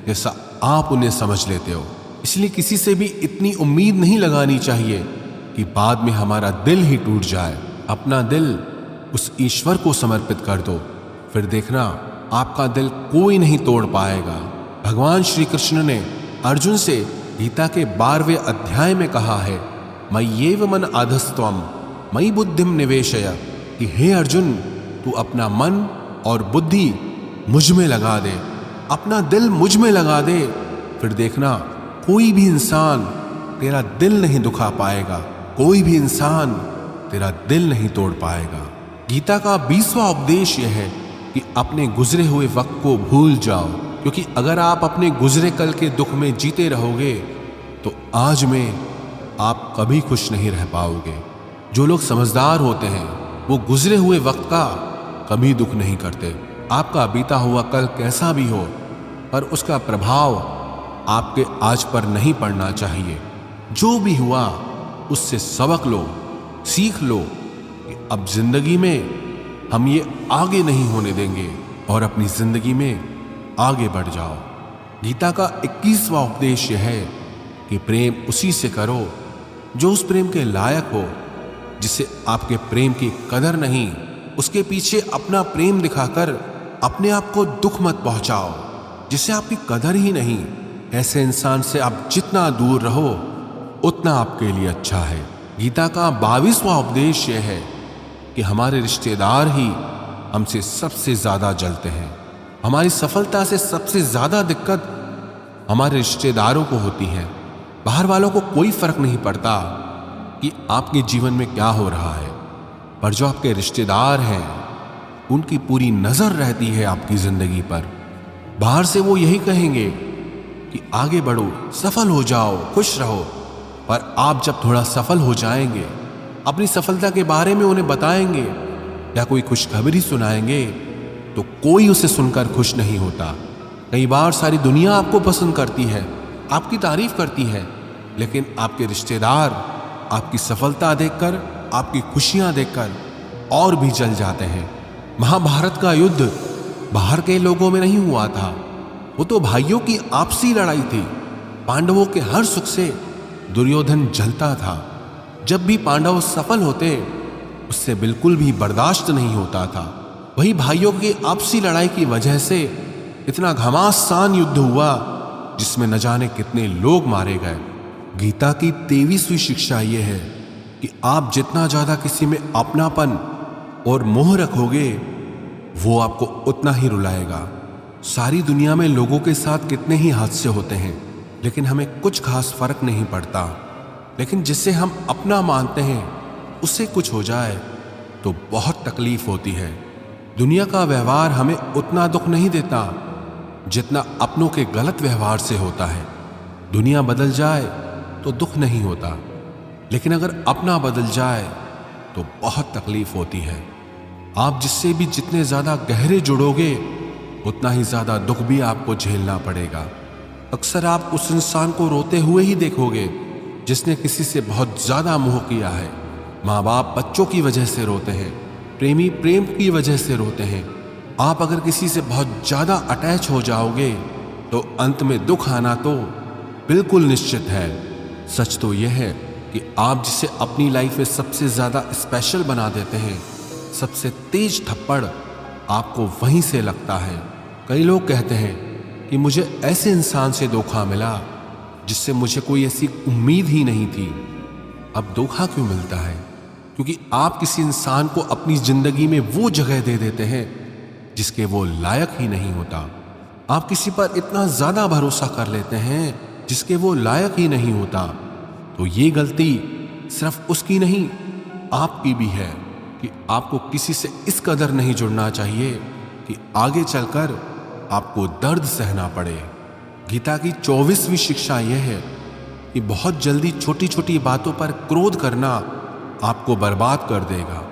जैसा आप उन्हें समझ लेते हो। इसलिए किसी से भी इतनी उम्मीद नहीं लगानी चाहिए कि बाद में हमारा दिल ही टूट जाए। अपना दिल उस ईश्वर को समर्पित कर दो, फिर देखना आपका दिल कोई नहीं तोड़ पाएगा। भगवान श्री कृष्ण ने अर्जुन से गीता के 12वें अध्याय में कहा है, मय्येव मन अधस्त्वम मयि बुद्धिम निवेशय, कि हे अर्जुन, तू अपना मन और बुद्धि मुझ में लगा दे, अपना दिल मुझ में लगा दे, फिर देखना कोई भी इंसान तेरा दिल नहीं दुखा पाएगा, कोई भी इंसान तेरा दिल नहीं तोड़ पाएगा। गीता का 20वां उपदेश यह है कि अपने गुजरे हुए वक्त को भूल जाओ, क्योंकि अगर आप अपने गुजरे कल के दुख में जीते रहोगे तो आज में आप कभी खुश नहीं रह पाओगे। जो लोग समझदार होते हैं वो गुजरे हुए वक्त का कभी दुख नहीं करते। आपका बीता हुआ कल कैसा भी हो, पर उसका प्रभाव आपके आज पर नहीं पड़ना चाहिए। जो भी हुआ उससे सबक लो, सीख लो कि अब जिंदगी में हम ये आगे नहीं होने देंगे और अपनी जिंदगी में आगे बढ़ जाओ। गीता का 21वां उपदेश यह है कि प्रेम उसी से करो जो उस प्रेम के लायक हो, जिसे आपके प्रेम की कदर नहीं, उसके पीछे अपना प्रेम दिखाकर अपने आप को दुख मत पहुंचाओ, जिसे आपकी कदर ही नहीं। ऐसे इंसान से आप जितना दूर रहो उतना आपके लिए अच्छा है। गीता का 22वां उपदेश यह है कि हमारे रिश्तेदार ही हमसे सबसे ज्यादा जलते हैं। हमारी सफलता से सबसे ज्यादा दिक्कत हमारे रिश्तेदारों को होती है। बाहर वालों को कोई फर्क नहीं पड़ता कि आपके जीवन में क्या हो रहा है, पर जो आपके रिश्तेदार हैं उनकी पूरी नजर रहती है आपकी जिंदगी पर। बाहर से वो यही कहेंगे कि आगे बढ़ो, सफल हो जाओ, खुश रहो, पर आप जब थोड़ा सफल हो जाएंगे, अपनी सफलता के बारे में उन्हें बताएंगे या कोई खुशखबरी सुनाएंगे तो कोई उसे सुनकर खुश नहीं होता। कई बार सारी दुनिया आपको पसंद करती है, आपकी तारीफ करती है, लेकिन आपके रिश्तेदार आपकी सफलता देखकर, आपकी खुशियां देखकर और भी जल जाते हैं। महाभारत का युद्ध बाहर के लोगों में नहीं हुआ था, वो तो भाइयों की आपसी लड़ाई थी। पांडवों के हर सुख से दुर्योधन जलता था। जब भी पांडव सफल होते उससे बिल्कुल भी बर्दाश्त नहीं होता था। वही भाइयों की आपसी लड़ाई की वजह से इतना घमासान युद्ध हुआ जिसमें न जाने कितने लोग मारे गए। गीता की 23वीं शिक्षा यह है कि आप जितना ज्यादा किसी में अपनापन और मोह रखोगे वो आपको उतना ही रुलाएगा। सारी दुनिया में लोगों के साथ कितने ही हादसे होते हैं, लेकिन हमें कुछ खास फर्क नहीं पड़ता। लेकिन जिसे हम अपना मानते हैं उससे कुछ हो जाए तो बहुत तकलीफ होती है। दुनिया का व्यवहार हमें उतना दुख नहीं देता जितना अपनों के गलत व्यवहार से होता है। दुनिया बदल जाए तो दुख नहीं होता, लेकिन अगर अपना बदल जाए तो बहुत तकलीफ होती है। आप जिससे भी जितने ज्यादा गहरे जुड़ोगे उतना ही ज्यादा दुख भी आपको झेलना पड़ेगा। अक्सर आप उस इंसान को रोते हुए ही देखोगे जिसने किसी से बहुत ज्यादा मोह किया है। माँ बाप बच्चों की वजह से रोते हैं, प्रेमी प्रेम की वजह से रोते हैं। आप अगर किसी से बहुत ज्यादा अटैच हो जाओगे तो अंत में दुख आना तो बिल्कुल निश्चित है। सच तो यह है कि आप जिसे अपनी लाइफ में सबसे ज्यादा स्पेशल बना देते हैं, सबसे तेज थप्पड़ आपको वहीं से लगता है। कई लोग कहते हैं कि मुझे ऐसे इंसान से धोखा मिला जिससे मुझे कोई ऐसी उम्मीद ही नहीं थी। अब धोखा क्यों मिलता है? क्योंकि आप किसी इंसान को अपनी जिंदगी में वो जगह दे देते हैं जिसके वो लायक ही नहीं होता। आप किसी पर इतना ज्यादा भरोसा कर लेते हैं जिसके वो लायक ही नहीं होता। तो ये गलती सिर्फ उसकी नहीं, आपकी भी है कि आपको किसी से इस कदर नहीं जुड़ना चाहिए कि आगे चलकर आपको दर्द सहना पड़े। गीता की 24वीं शिक्षा यह है कि बहुत जल्दी छोटी छोटी बातों पर क्रोध करना आपको बर्बाद कर देगा।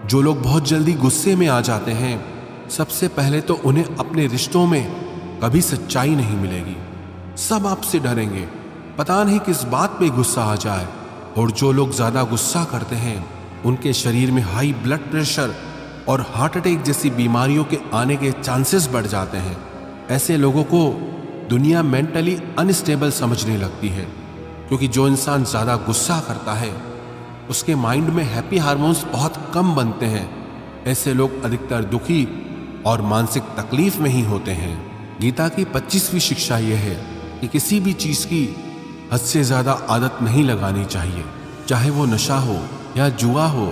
जो लोग बहुत जल्दी गुस्से में आ जाते हैं, सबसे पहले तो उन्हें अपने रिश्तों में कभी सच्चाई नहीं मिलेगी। सब आपसे डरेंगे, पता नहीं किस बात पे गुस्सा आ जाए। और जो लोग ज्यादा गुस्सा करते हैं उनके शरीर में हाई ब्लड प्रेशर और हार्ट अटैक जैसी बीमारियों के आने के चांसेस बढ़ जाते हैं। ऐसे लोगों को दुनिया मेंटली अनस्टेबल समझने लगती है, क्योंकि जो इंसान ज्यादा गुस्सा करता है उसके माइंड में हैप्पी हार्मोन्स बहुत कम बनते हैं। ऐसे लोग अधिकतर दुखी और मानसिक तकलीफ में ही होते हैं। गीता की 25वीं शिक्षा यह है कि किसी भी चीज की हद से ज्यादा आदत नहीं लगानी चाहिए, चाहे वो नशा हो या जुआ हो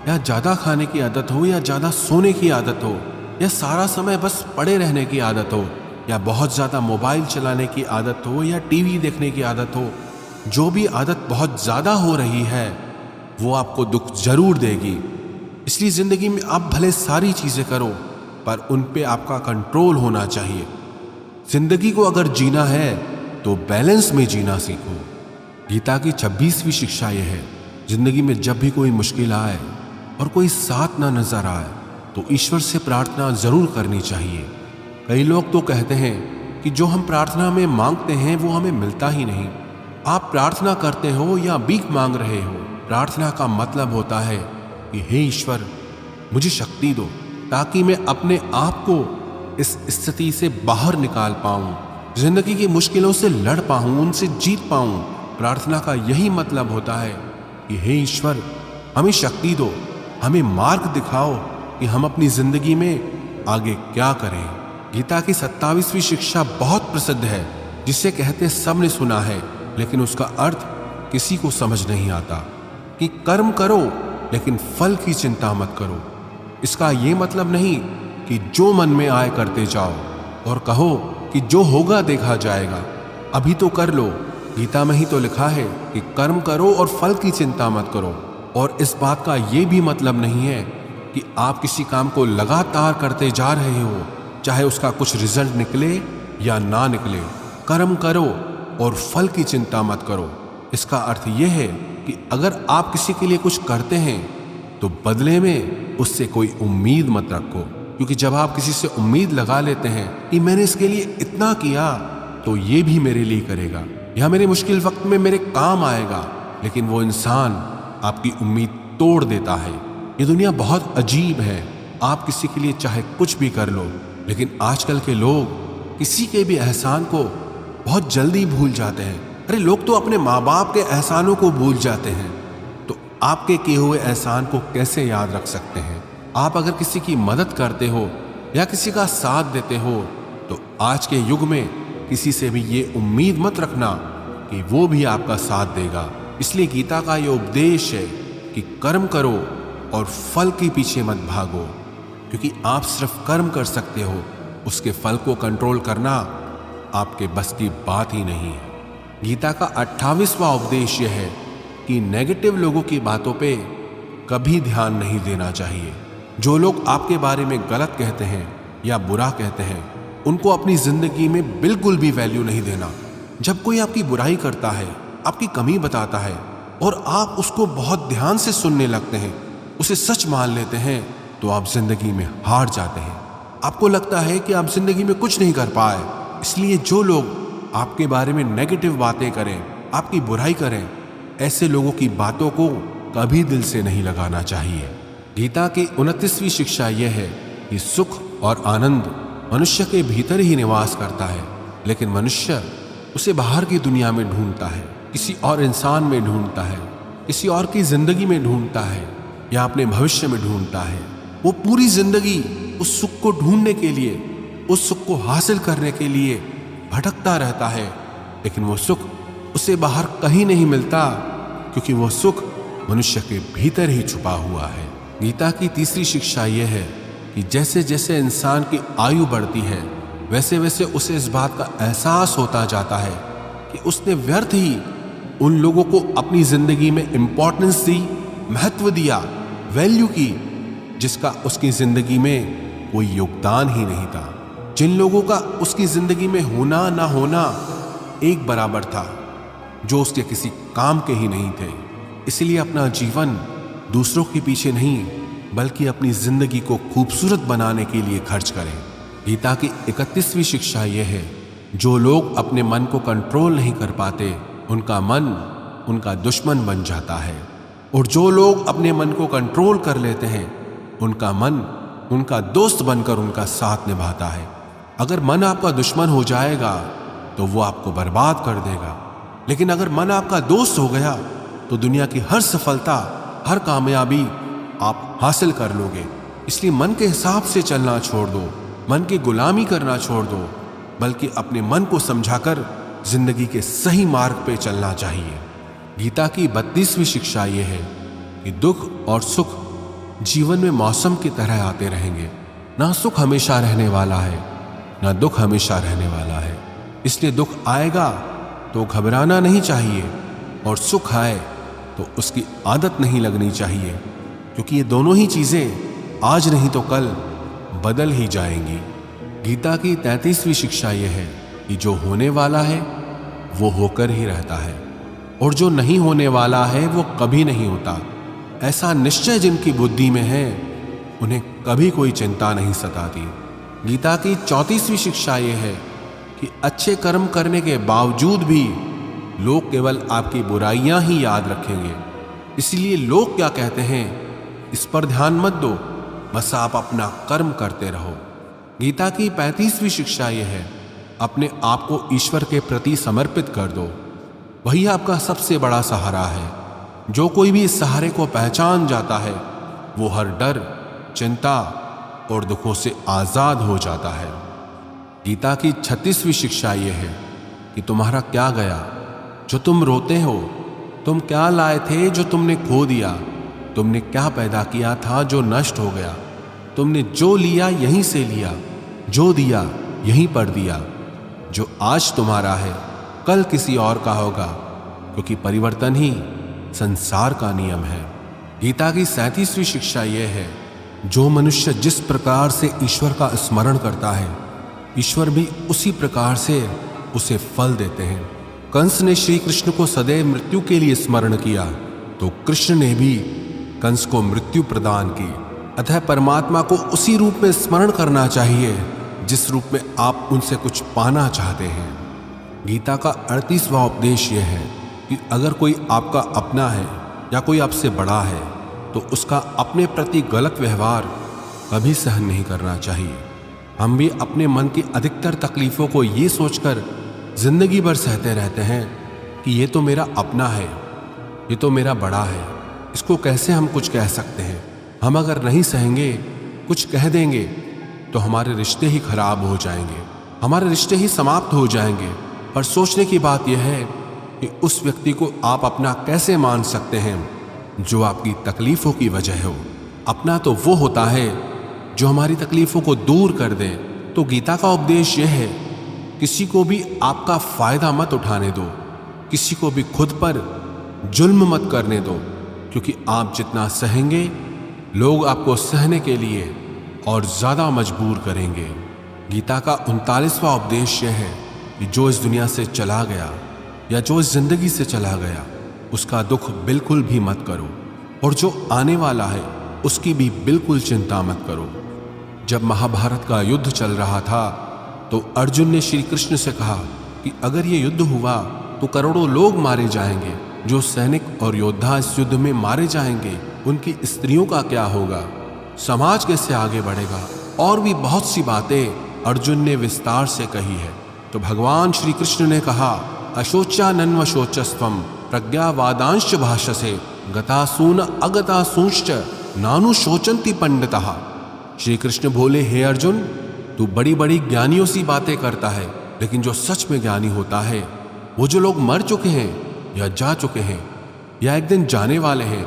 या ज्यादा खाने की आदत हो या ज्यादा सोने की आदत हो या सारा समय बस पड़े रहने की आदत हो या बहुत ज्यादा मोबाइल चलाने की आदत हो या टीवी देखने की आदत हो। जो भी आदत बहुत ज्यादा हो रही है वो आपको दुख जरूर देगी। इसलिए जिंदगी में आप भले सारी चीजें करो पर उन पे आपका कंट्रोल होना चाहिए। जिंदगी को अगर जीना है तो बैलेंस में जीना सीखो। गीता की 26वीं शिक्षा यह है, जिंदगी में जब भी कोई मुश्किल आए और कोई साथ ना नजर आए तो ईश्वर से प्रार्थना जरूर करनी चाहिए। कई लोग तो कहते हैं कि जो हम प्रार्थना में मांगते हैं वो हमें मिलता ही नहीं। आप प्रार्थना करते हो या भीख मांग रहे हो, प्रार्थना का मतलब होता है कि हे ईश्वर मुझे शक्ति दो ताकि मैं अपने आप को इस स्थिति से बाहर निकाल पाऊं, जिंदगी की मुश्किलों से लड़ पाऊं, उनसे जीत पाऊं। प्रार्थना का यही मतलब होता है कि हे ईश्वर हमें शक्ति दो, हमें मार्ग दिखाओ कि हम अपनी जिंदगी में आगे क्या करें। गीता की 27वीं शिक्षा बहुत प्रसिद्ध है, जिसे कहते सब ने सुना है लेकिन उसका अर्थ किसी को समझ नहीं आता कि कर्म करो लेकिन फल की चिंता मत करो। इसका ये मतलब नहीं कि जो मन में आए करते जाओ और कहो कि जो होगा देखा जाएगा, अभी तो कर लो। गीता में ही तो लिखा है कि कर्म करो और फल की चिंता मत करो। और इस बात का ये भी मतलब नहीं है कि आप किसी काम को लगातार करते जा रहे हो, चाहे उसका कुछ रिजल्ट निकले या ना निकले। कर्म करो और फल की चिंता मत करो। इसका अर्थ यह है कि अगर आप किसी के लिए कुछ करते हैं तो बदले में उससे कोई उम्मीद मत रखो, क्योंकि जब आप किसी से उम्मीद लगा लेते हैं कि मैंने इसके लिए इतना किया तो ये भी मेरे लिए करेगा या मेरे मुश्किल वक्त में मेरे काम आएगा, लेकिन वो इंसान आपकी उम्मीद तोड़ देता है। ये दुनिया बहुत अजीब है। आप किसी के लिए चाहे कुछ भी कर लो, लेकिन आजकल के लोग किसी के भी एहसान को बहुत जल्दी भूल जाते हैं। अरे लोग तो अपने माँ बाप के एहसानों को भूल जाते हैं, तो आपके किए हुए एहसान को कैसे याद रख सकते हैं। आप अगर किसी की मदद करते हो या किसी का साथ देते हो तो आज के युग में किसी से भी ये उम्मीद मत रखना कि वो भी आपका साथ देगा। इसलिए गीता का ये उपदेश है कि कर्म करो और फल के पीछे मत भागो, क्योंकि आप सिर्फ कर्म कर सकते हो, उसके फल को कंट्रोल करना आपके बस की बात ही नहीं है। गीता का 28वां उपदेश यह है कि नेगेटिव लोगों की बातों पे कभी ध्यान नहीं देना चाहिए। जो लोग आपके बारे में गलत कहते हैं या बुरा कहते हैं, उनको अपनी जिंदगी में बिल्कुल भी वैल्यू नहीं देना। जब कोई आपकी बुराई करता है, आपकी कमी बताता है और आप उसको बहुत ध्यान से सुनने लगते हैं, उसे सच मान लेते हैं, तो आप जिंदगी में हार जाते हैं। आपको लगता है कि आप जिंदगी में कुछ नहीं कर पाए। इसलिए जो लोग आपके बारे में नेगेटिव बातें करें, आपकी बुराई करें, ऐसे लोगों की बातों को कभी दिल से नहीं लगाना चाहिए। गीता की 29वीं शिक्षा यह है कि सुख और आनंद मनुष्य के भीतर ही निवास करता है, लेकिन मनुष्य उसे बाहर की दुनिया में ढूंढता है, किसी और इंसान में ढूंढता है, किसी और की जिंदगी में ढूंढता है या अपने भविष्य में ढूंढता है। वो पूरी जिंदगी उस सुख को ढूंढने के लिए, उस सुख को हासिल करने के लिए भटकता रहता है, लेकिन वो सुख उसे बाहर कहीं नहीं मिलता, क्योंकि वो सुख मनुष्य के भीतर ही छुपा हुआ है। गीता की 3री शिक्षा यह है कि जैसे जैसे इंसान की आयु बढ़ती है, वैसे वैसे उसे इस बात का एहसास होता जाता है कि उसने व्यर्थ ही उन लोगों को अपनी जिंदगी में इंपॉर्टेंस दी, महत्व दिया, वैल्यू की, जिसका उसकी जिंदगी में कोई योगदान ही नहीं था। जिन लोगों का उसकी जिंदगी में होना ना होना एक बराबर था, जो उसके किसी काम के ही नहीं थे। इसलिए अपना जीवन दूसरों के पीछे नहीं बल्कि अपनी जिंदगी को खूबसूरत बनाने के लिए खर्च करें। गीता की 31वीं शिक्षा यह है, जो लोग अपने मन को कंट्रोल नहीं कर पाते, उनका मन उनका दुश्मन बन जाता है, और जो लोग अपने मन को कंट्रोल कर लेते हैं, उनका मन उनका दोस्त बनकर उनका साथ निभाता है। अगर मन आपका दुश्मन हो जाएगा तो वो आपको बर्बाद कर देगा, लेकिन अगर मन आपका दोस्त हो गया तो दुनिया की हर सफलता हर कामयाबी आप हासिल कर लोगे। इसलिए मन के हिसाब से चलना छोड़ दो, मन की गुलामी करना छोड़ दो, बल्कि अपने मन को समझाकर जिंदगी के सही मार्ग पे चलना चाहिए। गीता की 32वीं शिक्षा यह है कि दुख और सुख जीवन में मौसम की तरह आते रहेंगे। ना सुख हमेशा रहने वाला है, ना दुख हमेशा रहने वाला है। इसलिए दुख आएगा तो घबराना नहीं चाहिए, और सुख आए तो उसकी आदत नहीं लगनी चाहिए, क्योंकि ये दोनों ही चीजें आज नहीं तो कल बदल ही जाएंगी। गीता की 33वीं शिक्षा यह है कि जो होने वाला है वो होकर ही रहता है, और जो नहीं होने वाला है वो कभी नहीं होता। ऐसा निश्चय जिनकी बुद्धि में है उन्हें कभी कोई चिंता नहीं सताती। गीता की 34वीं शिक्षा यह है कि अच्छे कर्म करने के बावजूद भी लोग केवल आपकी बुराइयां ही याद रखेंगे। इसलिए लोग क्या कहते हैं इस पर ध्यान मत दो, बस आप अपना कर्म करते रहो। गीता की 35वीं शिक्षा यह है अपने आप को ईश्वर के प्रति समर्पित कर दो, वही आपका सबसे बड़ा सहारा है। जो कोई भी इस सहारे को पहचान जाता है वो हर डर, चिंता और दुखों से आजाद हो जाता है। गीता की 36वीं शिक्षा यह है कि तुम्हारा क्या गया जो तुम रोते हो, तुम क्या लाए थे जो तुमने खो दिया, तुमने क्या पैदा किया था जो नष्ट हो गया, तुमने जो लिया यहीं से लिया, जो दिया यहीं पर दिया। जो आज तुम्हारा है कल किसी और का होगा, क्योंकि परिवर्तन ही संसार का नियम है। गीता की 37वीं शिक्षा यह है जो मनुष्य जिस प्रकार से ईश्वर का स्मरण करता है, ईश्वर भी उसी प्रकार से उसे फल देते हैं। कंस ने श्री कृष्ण को सदैव मृत्यु के लिए स्मरण किया, तो कृष्ण ने भी कंस को मृत्यु प्रदान की। अतः परमात्मा को उसी रूप में स्मरण करना चाहिए जिस रूप में आप उनसे कुछ पाना चाहते हैं। गीता का 38वां उपदेश यह है कि अगर कोई आपका अपना है या कोई आपसे बड़ा है तो उसका अपने प्रति गलत व्यवहार कभी सहन नहीं करना चाहिए। हम भी अपने मन की अधिकतर तकलीफों को ये सोचकर जिंदगी भर सहते रहते हैं कि ये तो मेरा अपना है, ये तो मेरा बड़ा है, इसको कैसे हम कुछ कह सकते हैं। हम अगर नहीं सहेंगे, कुछ कह देंगे तो हमारे रिश्ते ही खराब हो जाएंगे, हमारे रिश्ते ही समाप्त हो जाएंगे। पर सोचने की बात यह है कि उस व्यक्ति को आप अपना कैसे मान सकते हैं जो आपकी तकलीफों की वजह हो। अपना तो वो होता है जो हमारी तकलीफों को दूर कर दे। तो गीता का उपदेश यह है किसी को भी आपका फायदा मत उठाने दो, किसी को भी खुद पर जुल्म मत करने दो, क्योंकि आप जितना सहेंगे लोग आपको सहने के लिए और ज्यादा मजबूर करेंगे। गीता का 39वां उपदेश यह है कि जो इस दुनिया से चला गया या जो इस जिंदगी से चला गया उसका दुख बिल्कुल भी मत करो, और जो आने वाला है उसकी भी बिल्कुल चिंता मत करो। जब महाभारत का युद्ध चल रहा था तो अर्जुन ने श्री कृष्ण से कहा कि अगर ये युद्ध हुआ तो करोड़ों लोग मारे जाएंगे। जो सैनिक और योद्धा इस युद्ध में मारे जाएंगे उनकी स्त्रियों का क्या होगा, समाज कैसे आगे बढ़ेगा। और भी बहुत सी बातें अर्जुन ने विस्तार से कही है। तो भगवान श्री कृष्ण ने कहा अशोचानन्व शोचस्त्वम प्रज्ञावादांश भाषसे गतासून अगतासूंश्च नानु शोचंति पंडितः। श्री कृष्ण बोले, हे अर्जुन, तू बड़ी बड़ी ज्ञानियों सी बातें करता है, लेकिन जो सच में ज्ञानी होता है वो जो लोग मर चुके हैं या जा चुके हैं या एक दिन जाने वाले हैं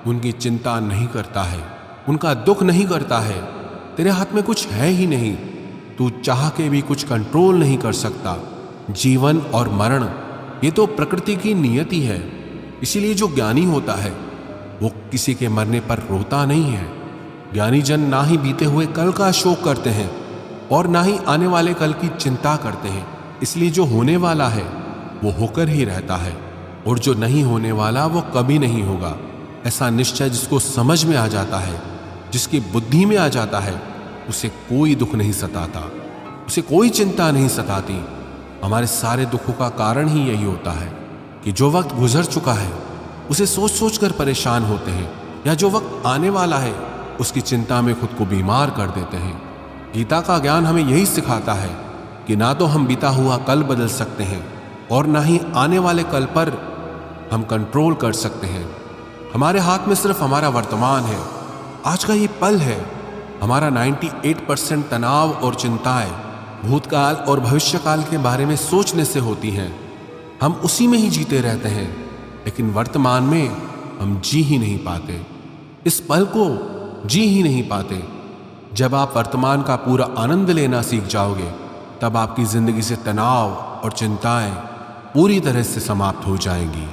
उनकी चिंता नहीं करता है, उनका दुख नहीं करता है। तेरे हाथ में कुछ है ही नहीं, तू चाह के भी कुछ कंट्रोल नहीं कर सकता। जीवन और मरण ये तो प्रकृति की नियति है। इसीलिए जो ज्ञानी होता है वो किसी के मरने पर रोता नहीं है। ज्ञानी जन ना ही बीते हुए कल का शोक करते हैं और ना ही आने वाले कल की चिंता करते हैं। इसलिए जो होने वाला है वो होकर ही रहता है, और जो नहीं होने वाला वो कभी नहीं होगा। ऐसा निश्चय जिसको समझ में आ जाता है, जिसकी बुद्धि में आ जाता है, उसे कोई दुख नहीं सताता, उसे कोई चिंता नहीं सताती। हमारे सारे दुखों का कारण ही यही होता है कि जो वक्त गुजर चुका है उसे सोच सोच कर परेशान होते हैं, या जो वक्त आने वाला है उसकी चिंता में खुद को बीमार कर देते हैं। गीता का ज्ञान हमें यही सिखाता है कि ना तो हम बीता हुआ कल बदल सकते हैं और ना ही आने वाले कल पर हम कंट्रोल कर सकते हैं। हमारे हाथ में सिर्फ हमारा वर्तमान है, आज का ये पल है। हमारा 98% तनाव और चिंताएं भूतकाल और भविष्यकाल के बारे में सोचने से होती हैं। हम उसी में ही जीते रहते हैं, लेकिन वर्तमान में हम जी ही नहीं पाते, इस पल को जी ही नहीं पाते। जब आप वर्तमान का पूरा आनंद लेना सीख जाओगे, तब आपकी जिंदगी से तनाव और चिंताएं पूरी तरह से समाप्त हो जाएंगी।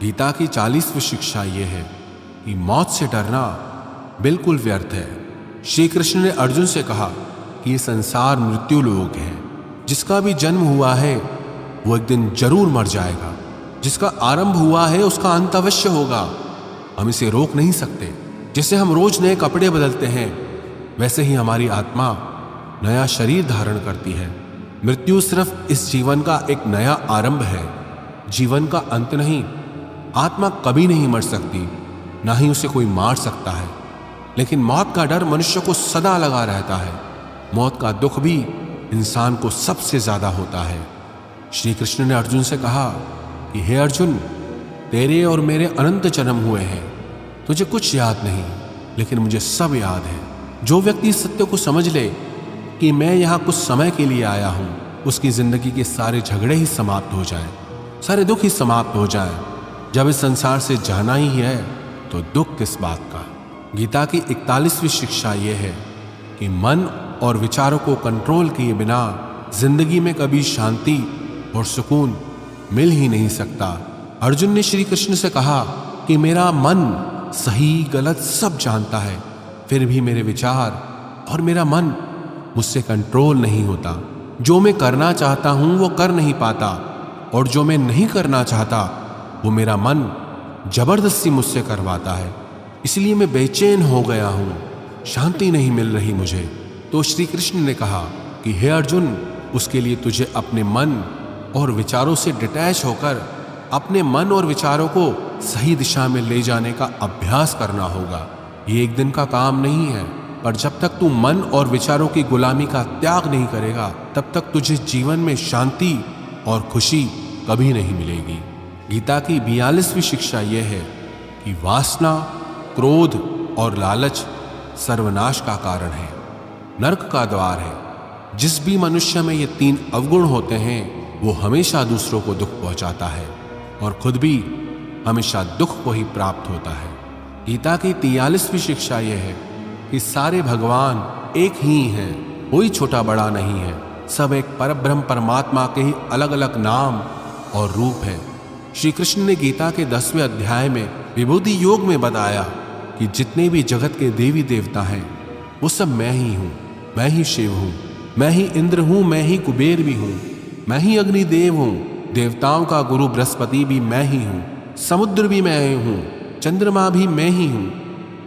गीता की 40वीं शिक्षा यह है कि मौत से डरना बिल्कुल व्यर्थ है। श्री कृष्ण ने अर्जुन से कहा कि ये संसार मृत्यु लोक है, जिसका भी जन्म हुआ है वो एक दिन जरूर मर जाएगा। जिसका आरंभ हुआ है उसका अंत अवश्य होगा। हम इसे रोक नहीं सकते। जैसे हम रोज नए कपड़े बदलते हैं, वैसे ही हमारी आत्मा नया शरीर धारण करती है। मृत्यु सिर्फ इस जीवन का एक नया आरंभ है, जीवन का अंत नहीं। आत्मा कभी नहीं मर सकती, ना ही उसे कोई मार सकता है। लेकिन मौत का डर मनुष्य को सदा लगा रहता है। मौत का दुख भी इंसान को सबसे ज्यादा होता है। श्री कृष्ण ने अर्जुन से कहा कि हे अर्जुन, तेरे और मेरे अनंत जन्म हुए हैं, तुझे कुछ याद नहीं, लेकिन मुझे सब याद है। जो व्यक्ति इस सत्य को समझ ले कि मैं यहाँ कुछ समय के लिए आया हूँ, उसकी जिंदगी के सारे झगड़े ही समाप्त हो जाएं, सारे दुख ही समाप्त हो जाएं। जब इस संसार से जाना ही है तो दुख किस बात का। गीता की 41वीं शिक्षा यह है कि मन और विचारों को कंट्रोल किए बिना जिंदगी में कभी शांति और सुकून मिल ही नहीं सकता। अर्जुन ने श्री कृष्ण से कहा कि मेरा मन सही गलत सब जानता है, फिर भी मेरे विचार और मेरा मन मुझसे कंट्रोल नहीं होता। जो मैं करना चाहता हूं वो कर नहीं पाता, और जो मैं नहीं करना चाहता वो मेरा मन जबरदस्ती मुझसे करवाता है। इसलिए मैं बेचैन हो गया हूं, शांति नहीं मिल रही मुझे। तो श्री कृष्ण ने कहा कि हे अर्जुन, उसके लिए तुझे अपने मन और विचारों से डिटैच होकर अपने मन और विचारों को सही दिशा में ले जाने का अभ्यास करना होगा। ये एक दिन का काम नहीं है, पर जब तक तू मन और विचारों की गुलामी का त्याग नहीं करेगा, तब तक तुझे जीवन में शांति और खुशी कभी नहीं मिलेगी। गीता की 42वीं शिक्षा यह है कि वासना, क्रोध और लालच सर्वनाश का कारण है, नरक का द्वार है। जिस भी मनुष्य में ये 3 अवगुण होते हैं, वो हमेशा दूसरों को दुख पहुंचाता है और खुद भी हमेशा दुख को ही प्राप्त होता है। गीता की 43वीं शिक्षा यह है कि सारे भगवान एक ही हैं, कोई छोटा बड़ा नहीं है। सब एक परब्रह्म परमात्मा के ही अलग अलग नाम और रूप है। श्री कृष्ण ने गीता के 10वें अध्याय में विभूति योग में बताया कि जितने भी जगत के देवी देवता हैं, वो सब मैं ही हूँ। मैं ही शिव हूँ, मैं ही इंद्र हूँ, मैं ही कुबेर भी हूँ, मैं ही अग्निदेव हूँ। देवताओं का गुरु बृहस्पति भी मैं ही हूँ, समुद्र भी मैं ही हूँ, चंद्रमा भी मैं ही हूँ,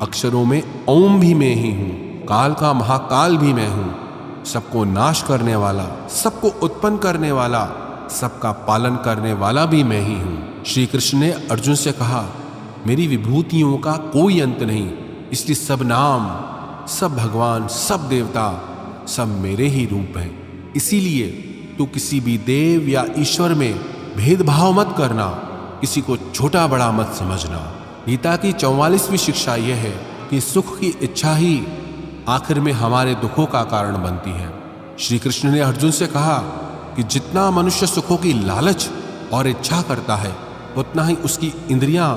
अक्षरों में ओम भी मैं ही हूँ, काल का महाकाल भी मैं हूँ, सबको नाश करने वाला, सबको उत्पन्न करने वाला, सबका पालन करने वाला भी मैं ही हूँ। श्री कृष्ण ने अर्जुन से कहा, मेरी विभूतियों का कोई अंत नहीं, इसलिए सब नाम, सब भगवान, सब देवता, सब मेरे ही रूप हैं। इसीलिए तू किसी भी देव या ईश्वर में भेदभाव मत करना, किसी को छोटा बड़ा मत समझना। गीता की 44वीं शिक्षा यह है कि सुख की इच्छा ही आखिर में हमारे दुखों का कारण बनती है। श्री कृष्ण ने अर्जुन से कहा कि जितना मनुष्य सुखों की लालच और इच्छा करता है, उतना ही उसकी इंद्रियां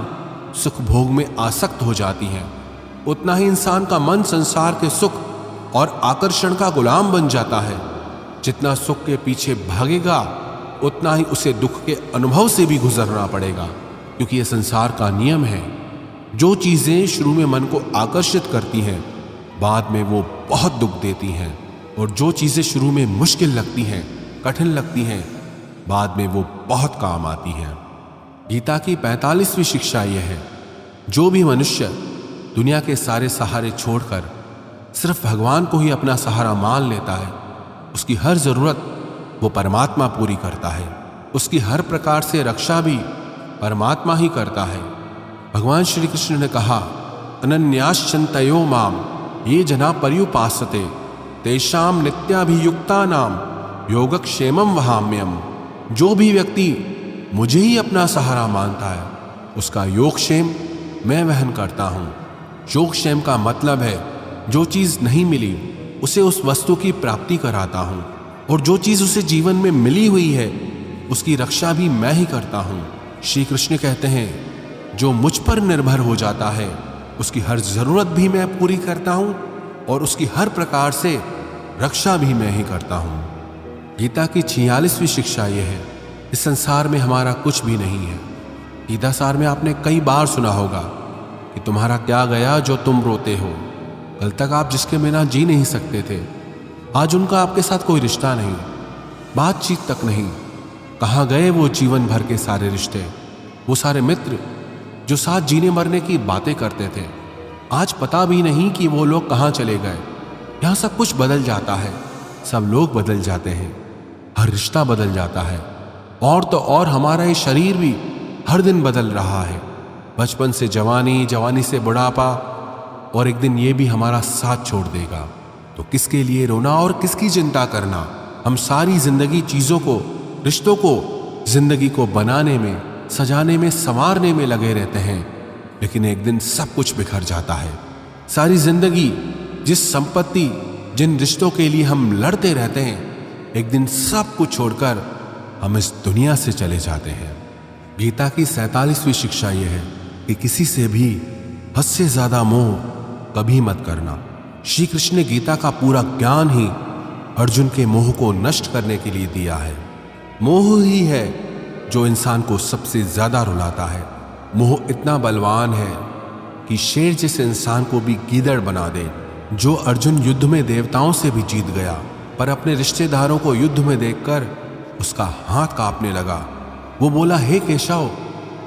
सुख भोग में आसक्त हो जाती हैं, उतना ही इंसान का मन संसार के सुख और आकर्षण का गुलाम बन जाता है। जितना सुख के पीछे भागेगा, उतना ही उसे दुख के अनुभव से भी गुजरना पड़ेगा, क्योंकि यह संसार का नियम है। जो चीजें शुरू में मन को आकर्षित करती हैं, बाद में वो बहुत दुख देती हैं, और जो चीजें शुरू में मुश्किल लगती हैं, कठिन लगती हैं, बाद में वो बहुत काम आती हैं। गीता की 45वीं शिक्षा यह है, जो भी मनुष्य दुनिया के सारे सहारे छोड़कर सिर्फ भगवान को ही अपना सहारा मान लेता है, उसकी हर जरूरत वो परमात्मा पूरी करता है। उसकी हर प्रकार से रक्षा भी परमात्मा ही करता है। भगवान श्री कृष्ण ने कहा, अनन्याश्चिन्तयो माम ये जना पर्युपासते तेषाम नित्याभियुक्ता नाम योगक्षेमम वहाम्यम। जो भी व्यक्ति मुझे ही अपना सहारा मानता है, उसका योगक्षेम मैं वहन करता हूं। योगक्षेम का मतलब है जो चीज नहीं मिली उसे उस वस्तु की प्राप्ति कराता हूं, और जो चीज उसे जीवन में मिली हुई है उसकी रक्षा भी मैं ही करता हूं। श्री कृष्ण कहते हैं जो मुझ पर निर्भर हो जाता है उसकी हर जरूरत भी मैं पूरी करता हूं और उसकी हर प्रकार से रक्षा भी मैं ही करता हूं। गीता की 46वीं शिक्षा यह है, इस संसार में हमारा कुछ भी नहीं है। गीता सार में आपने कई बार सुना होगा कि तुम्हारा क्या गया जो तुम रोते हो। कल तक आप जिसके बिना जी नहीं सकते थे, आज उनका आपके साथ कोई रिश्ता नहीं, बातचीत तक नहीं। कहाँ गए वो जीवन भर के सारे रिश्ते, वो सारे मित्र जो साथ जीने मरने की बातें करते थे। आज पता भी नहीं कि वो लोग कहाँ चले गए। यहाँ सब कुछ बदल जाता है, सब लोग बदल जाते हैं, हर रिश्ता बदल जाता है, और तो और हमारा ये शरीर भी हर दिन बदल रहा है। बचपन से जवानी, जवानी से बुढ़ापा, और एक दिन ये भी हमारा साथ छोड़ देगा। तो किसके लिए रोना और किसकी चिंता करना। हम सारी जिंदगी चीजों को, रिश्तों को, जिंदगी को बनाने में, सजाने में, संवारने में लगे रहते हैं, लेकिन एक दिन सब कुछ बिखर जाता है। सारी जिंदगी जिस संपत्ति, जिन रिश्तों के लिए हम लड़ते रहते हैं, एक दिन सब कुछ छोड़कर हम इस दुनिया से चले जाते हैं। गीता की 47वीं शिक्षा यह है कि किसी से भी हद से ज्यादा मोह कभी मत करना। श्री कृष्ण ने गीता का पूरा ज्ञान ही अर्जुन के मोह को नष्ट करने के लिए दिया है। मोह ही है जो इंसान को सबसे ज्यादा रुलाता है। मोह इतना बलवान है कि शेर जैसे इंसान को भी गीदड़ बना दे। जो अर्जुन युद्ध में देवताओं से भी जीत गया, पर अपने रिश्तेदारों को युद्ध में देखकर उसका हाथ कांपने लगा। वो बोला, हे केशव,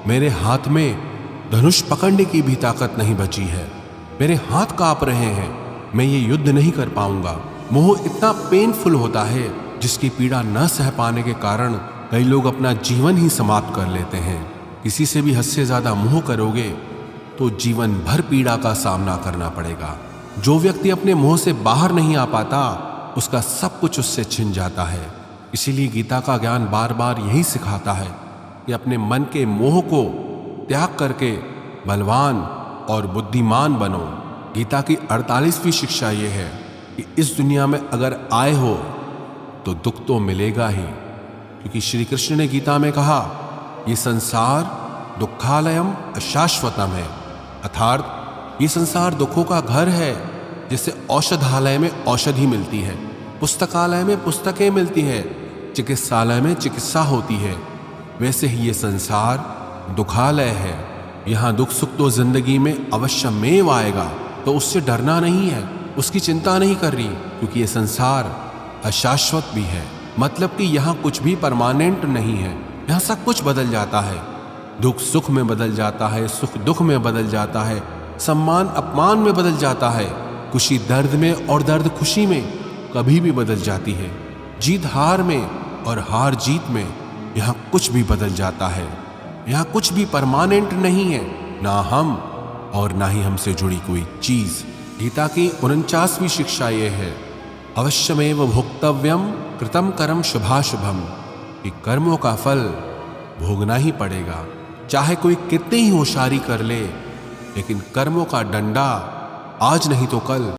मेरे हाथ में धनुष पकड़ने की भी ताकत नहीं बची है, मेरे हाथ कांप रहे हैं, मैं ये युद्ध नहीं कर पाऊंगा। मोह इतना पेनफुल होता है जिसकी पीड़ा न सह पाने के कारण कई लोग अपना जीवन ही समाप्त कर लेते हैं। किसी से भी हद से ज्यादा मोह करोगे तो जीवन भर पीड़ा का सामना करना पड़ेगा। जो व्यक्ति अपने मोह से बाहर नहीं आ पाता, उसका सब कुछ उससे छिन जाता है। इसीलिए गीता का ज्ञान बार बार यही सिखाता है कि अपने मन के मोह को त्याग करके बलवान और बुद्धिमान बनो। गीता की 48वीं शिक्षा यह है कि इस दुनिया में अगर आए हो तो दुख तो मिलेगा ही, क्योंकि श्री कृष्ण ने गीता में कहा, ये संसार दुखालयम अशाश्वतम है, अर्थात ये संसार दुखों का घर है। जैसे औषधालय में औषधि मिलती है, पुस्तकालय में पुस्तकें मिलती है, चिकित्सालय में चिकित्सा होती है, वैसे ही ये संसार दुखालय है। यहाँ दुख सुख तो जिंदगी में अवश्यमेव आएगा, तो उससे डरना नहीं है, उसकी चिंता नहीं कर रही, क्योंकि ये संसार अशाश्वत भी है। मतलब कि यहाँ कुछ भी परमानेंट नहीं है, यहाँ सब कुछ बदल जाता है। दुख सुख में बदल जाता है, सुख दुख में बदल जाता है, सम्मान अपमान में बदल जाता है, खुशी दर्द में और दर्द खुशी में कभी भी बदल जाती है। जीत हार में और हार जीत में यहाँ कुछ भी बदल जाता है। यहाँ कुछ भी परमानेंट नहीं है, ना हम और ना ही हमसे जुड़ी कोई चीज। गीता की 49वीं शिक्षा यह है, अवश्यमेव भोक्तव्यम कृतम कर्म शुभाशुभम, कि कर्मों का फल भोगना ही पड़ेगा। चाहे कोई कितनी ही होशियारी कर ले, लेकिन कर्मों का डंडा आज नहीं तो कल